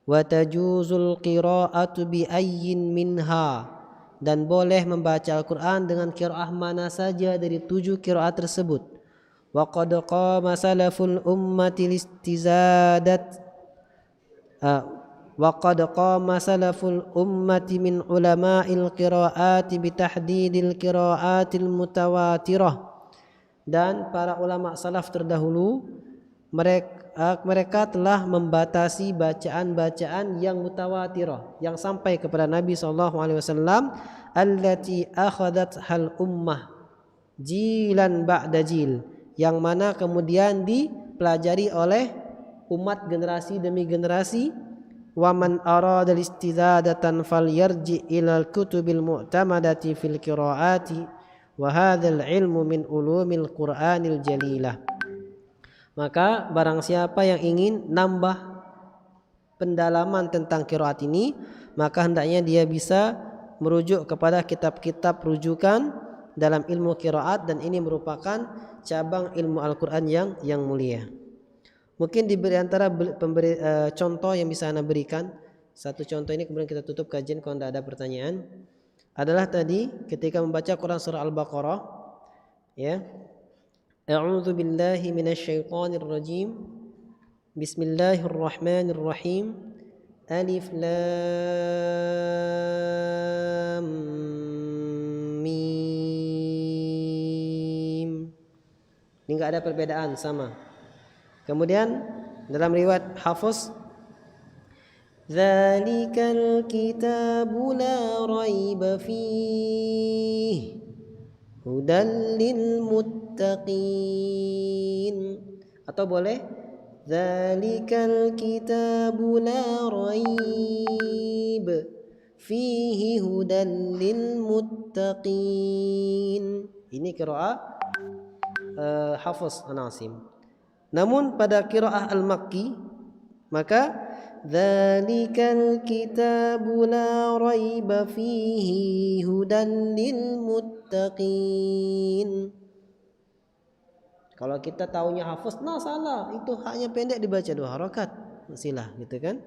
Wa tajuzul qira'atu bi ayyin minha, dan boleh membaca Al-Quran dengan qiraah mana saja dari 7 qiraat tersebut. Wa qad qama salaful ummati listizadat wa qad qama salaful ummati min ulama'il qiraati bi tahdidil qiraatil mutawatirah, dan para ulama salaf terdahulu mereka telah membatasi bacaan-bacaan yang mutawatirah yang sampai kepada Nabi SAW, allati akhadat hal ummah jilan ba'da jil, yang mana kemudian dipelajari oleh umat generasi demi generasi. Wa man arada istizadatan falyarji ilal kutubil mu'tamadati fil qiraati wa hadzal ilmu min ulumil Qur'anil jalilah. Maka barang siapa yang ingin nambah pendalaman tentang qiraat ini, maka hendaknya dia bisa merujuk kepada kitab-kitab rujukan dalam ilmu qiraat, dan ini merupakan cabang ilmu Al-Quran yang mulia. Mungkin di antara contoh yang bisa Anda berikan, satu contoh ini kemudian kita tutup kajian kalau tidak ada pertanyaan, adalah tadi ketika membaca Quran surah Al-Baqarah, ya. A'udzu billahi minasyaitonir rajim. Bismillahirrahmanirrahim. Alif lam mim. Ini enggak ada perbedaan, sama. Kemudian dalam riwayat Hafs, dzalikal kitabu la raiba fihi hudal lil muttaqin, atau boleh dzalikal kitabu la raib fihi hudal lil muttaqin. Ini qiraah Hafs an Asim. Namun pada qiraah Al-Makki, maka dzalikal kitabu la raiba fihi hudan lil muttaqin. Kalau kita taunya Hafs, nah salah, itu haknya pendek dibaca 2 harakat, silah gitu kan.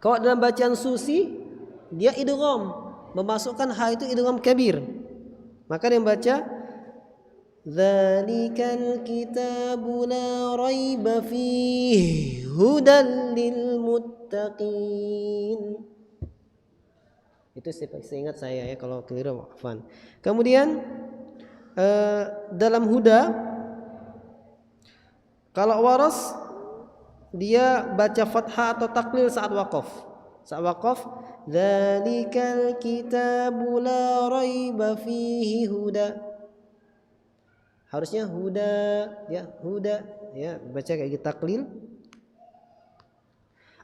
Kalau dalam bacaan Susi, dia idgham, memasukkan ha itu idgham kabir. Maka dia membaca Dzalikal kitabu la raiba fihi hudan lil muttaqin. Itu seingat saya ya, kalau keliru maafan. Kemudian dalam huda, kalau waras dia baca fathah atau taklil saat waqaf. Saat waqaf, dzalikal kitabu la raiba fihi huda. Harusnya huda ya, baca kayak gitu taklil.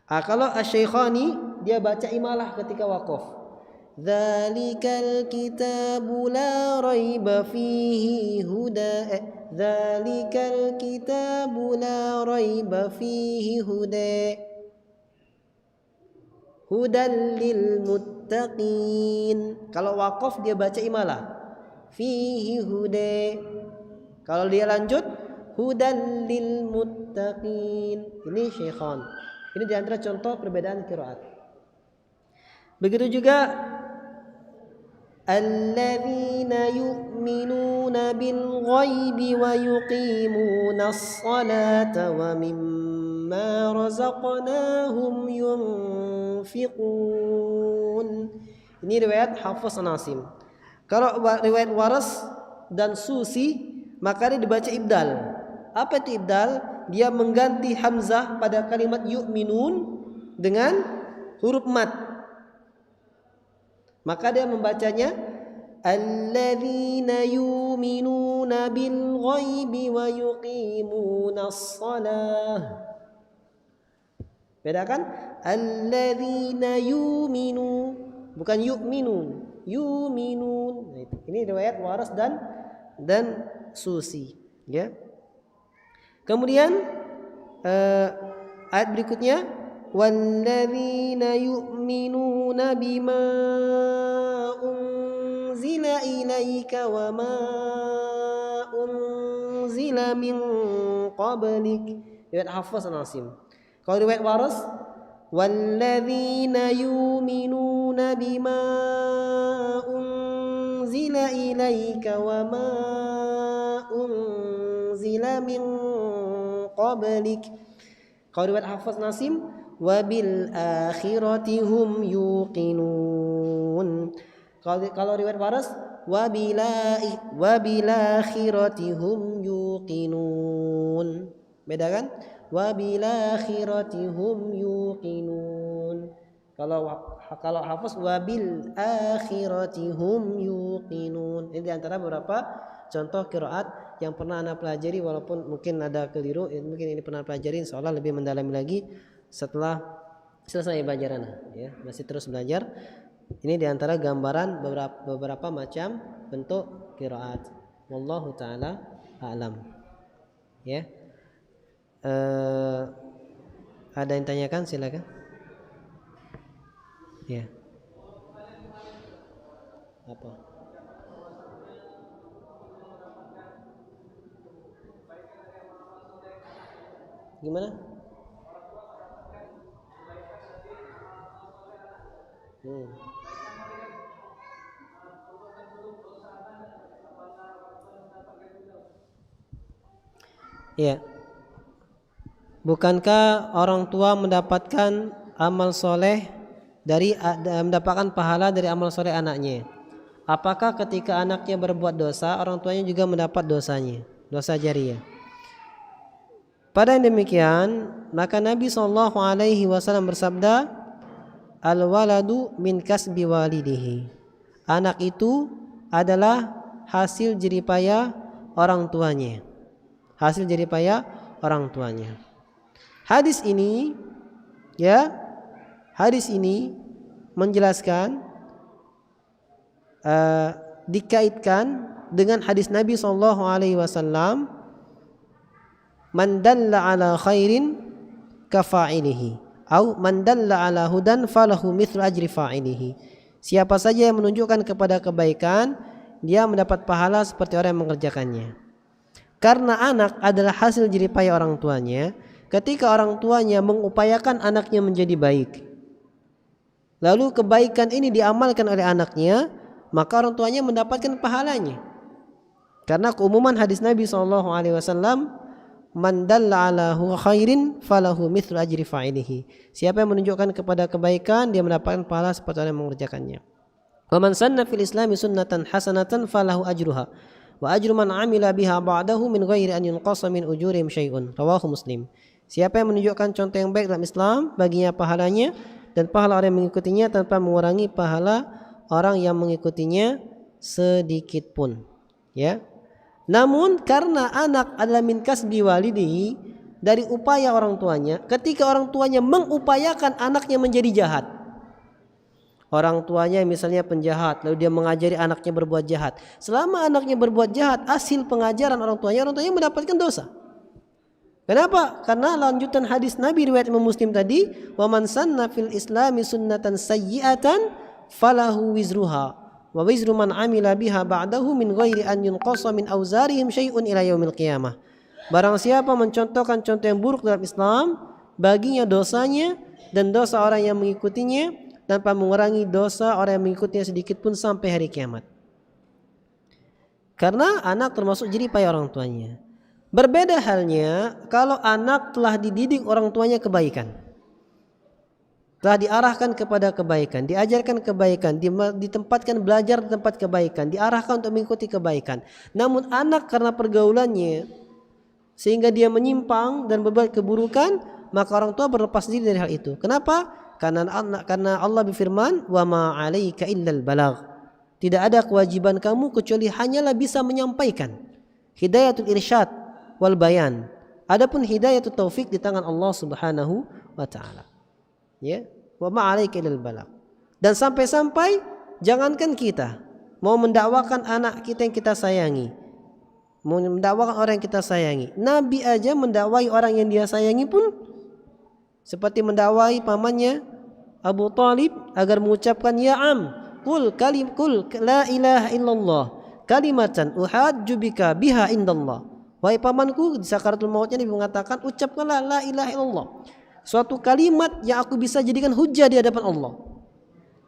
Kalau asy-Syaikhani dia baca imalah ketika waqaf. Dzalikal kitabu la raiba fihi huda. Dzalikal kitabu la raiba fihi huda. Hudan lil muttaqin. Kalau waqaf dia baca imalah. Fihi huda. Kalau dia lanjut hudan lil muttaqin. Ini Syaikhan. Ini di antara contoh perbedaan qiraat. Begitu juga alladzina yu'minuna bil ghaibi wa yuqimunas salata wa mimma razaqnahum yunfiqun. Ini riwayat Hafs Asim. Kalau riwayat Waras dan Susi maka dia dibaca ibdal. Apa itu ibdal? Dia mengganti hamzah pada kalimat yu'minun dengan huruf mad. Maka dia membacanya alladzina yu'minuna bil ghaibi wa yuqimunas shalah. Bedakan alladzina yu'minu, bukan yu'minun, yu'minun. Nah, ini riwayat Waras dan Susi, ya. Kemudian ayat berikutnya walladzina yu'minuna bima unzila ilaika wa ma unzila min qablik. Riwayat Hafs Asim. Kalau riwayat Waras walladzina yu'minuna bima unzila ilaika wa ma unzila min qablik. Kalau riwayat Hafs Asim wabil akhirati hum yuqinun. Kalau riwayat Waras wabil akhirati hum yuqinun. Beda kan? Wabil akhirati hum yuqinun. Kalau Hafs wabil akhirati hum yuqinun. Ini di antara beberapa contoh qiraat yang pernah Anda pelajari, walaupun mungkin ada keliru, mungkin ini pernah pelajari, insyaallah lebih mendalami lagi setelah selesai pelajaran ya. Masih terus belajar. Ini di antara gambaran beberapa macam bentuk qiraat. Wallahu taala a'lam. Ya. Ada yang tanyakan, silakan. Ya. Apa? Gimana? Ya. Bukankah orang tua mendapatkan amal soleh mendapatkan pahala dari amal soleh anaknya? Apakah ketika anaknya berbuat dosa, orang tuanya juga mendapat dosanya, dosa jariyah? Pada yang demikian, maka Nabi SAW bersabda, al-waladu min kasbi walidihi. Anak itu adalah hasil jeripaya orang tuanya. Hasil jeripaya orang tuanya. Hadis ini menjelaskan, dikaitkan dengan hadis Nabi SAW, man dalla ala khairin kafa'ilihi, atau man dalla ala hudan falahu mithlu ajri fa'ilihi. Siapa saja yang menunjukkan kepada kebaikan, dia mendapat pahala seperti orang yang mengerjakannya. Karena anak adalah hasil jeripaya orang tuanya, ketika orang tuanya mengupayakan anaknya menjadi baik, lalu kebaikan ini diamalkan oleh anaknya, maka orang tuanya mendapatkan pahalanya. Karena keumuman hadis Nabi SAW, man dalla ala khairin falahu mithlu ajri fa'ilihi. Siapa yang menunjukkan kepada kebaikan, dia mendapatkan pahala seperti orang yang mengerjakannya. Wa man sanna fil islami sunnatan hasanatan falahu ajruha wa ajru man amila biha ba'dahu min ghairi an yunqasa min ujurihim syai'un. Rawahu Muslim. Siapa yang menunjukkan contoh yang baik dalam Islam, baginya pahalanya dan pahala orang yang mengikutinya tanpa mengurangi pahala orang yang mengikutinya sedikit pun. Ya. Namun karena anak adalah min kasbi walidihi, dari upaya orang tuanya, ketika orang tuanya mengupayakan anaknya menjadi jahat. Orang tuanya misalnya penjahat, lalu dia mengajari anaknya berbuat jahat. Selama anaknya berbuat jahat, hasil pengajaran orang tuanya mendapatkan dosa. Kenapa? Karena lanjutan hadis Nabi riwayat Imam Muslim tadi, wa man sanna fil islami sunnatan sayyi'atan falahu wizruha wa wizru man amila biha ba'dahu min ghairi an yunqasa min auzarihim syai'un ila yaumil qiyamah. Barang siapa mencontohkan contoh yang buruk dalam Islam, baginya dosanya dan dosa orang yang mengikutinya tanpa mengurangi dosa orang yang mengikutinya sedikit pun sampai hari kiamat. Karena anak termasuk jerih payah orang tuanya. Berbeda halnya kalau anak telah dididik orang tuanya kebaikan, telah diarahkan kepada kebaikan, diajarkan kebaikan, ditempatkan belajar di tempat kebaikan, diarahkan untuk mengikuti kebaikan. Namun anak karena pergaulannya sehingga dia menyimpang dan berbuat keburukan, maka orang tua berlepas diri dari hal itu. Kenapa? Karena Allah berfirman, wa ma 'alaika illal balagh. Tidak ada kewajiban kamu kecuali hanyalah bisa menyampaikan. Hidayatul irsyad wal bayan. Adapun hidayatul taufik di tangan Allah Subhanahu wa taala. Ya, wa ma 'alaika illal balagh. Dan sampai-sampai jangankan kita mau mendakwakan anak kita yang kita sayangi, mau mendakwakan orang yang kita sayangi, Nabi aja mendakwai orang yang dia sayangi pun seperti mendakwai pamannya Abu Talib agar mengucapkan ya am, kul la ilaha illallah kalimatan uhajju bika biha indallah. Wahai pamanku, di sakaratul mautnya Nabi mengatakan ucapkanlah la ilaha illallah, suatu kalimat yang aku bisa jadikan hujah di hadapan Allah.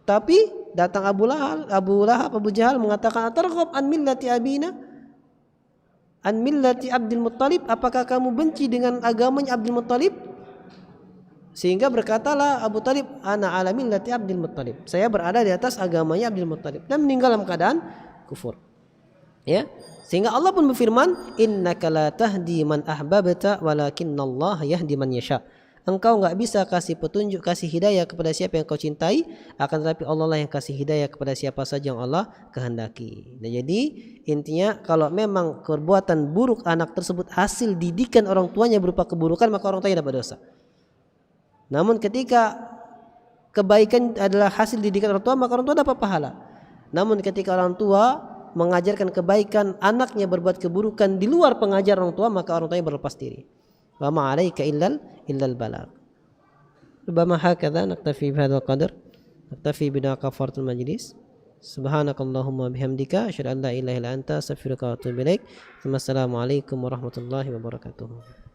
Tapi datang Abu Jahal mengatakan atarghab an millati abina, an millati Abdul Muttalib, apakah kamu benci dengan agamanya Abdul Muttalib? Sehingga berkatalah Abu Talib, ana ala millati Abdul Muttalib, saya berada di atas agamanya Abdul Muttalib, dan meninggal dalam keadaan kufur. Ya, sehingga Allah pun berfirman, innaka la tahdi man ahbabta walakinnallaha yahdi man yasha. Engkau enggak bisa kasih petunjuk, kasih hidayah kepada siapa yang kau cintai, akan tetapi Allah lah yang kasih hidayah kepada siapa saja yang Allah kehendaki. Nah, jadi intinya kalau memang perbuatan buruk anak tersebut hasil didikan orang tuanya berupa keburukan, maka orang tuanya dapat dosa. Namun ketika kebaikan adalah hasil didikan orang tua, maka orang tua dapat pahala. Namun ketika orang tua mengajarkan kebaikan, anaknya berbuat keburukan di luar pengajaran orang tua, maka orang tuanya berlepas diri. Wa ma 'alaika illal balagh. Rubama hakadha naktafi bihadzal qadar. Naktafi bina kafaratul majlis. Subhanakallahumma bihamdika asyhadu an la ilaha illa anta astaghfiruka wa atubu ilaik. Wassalamu alaikum warahmatullahi wabarakatuh.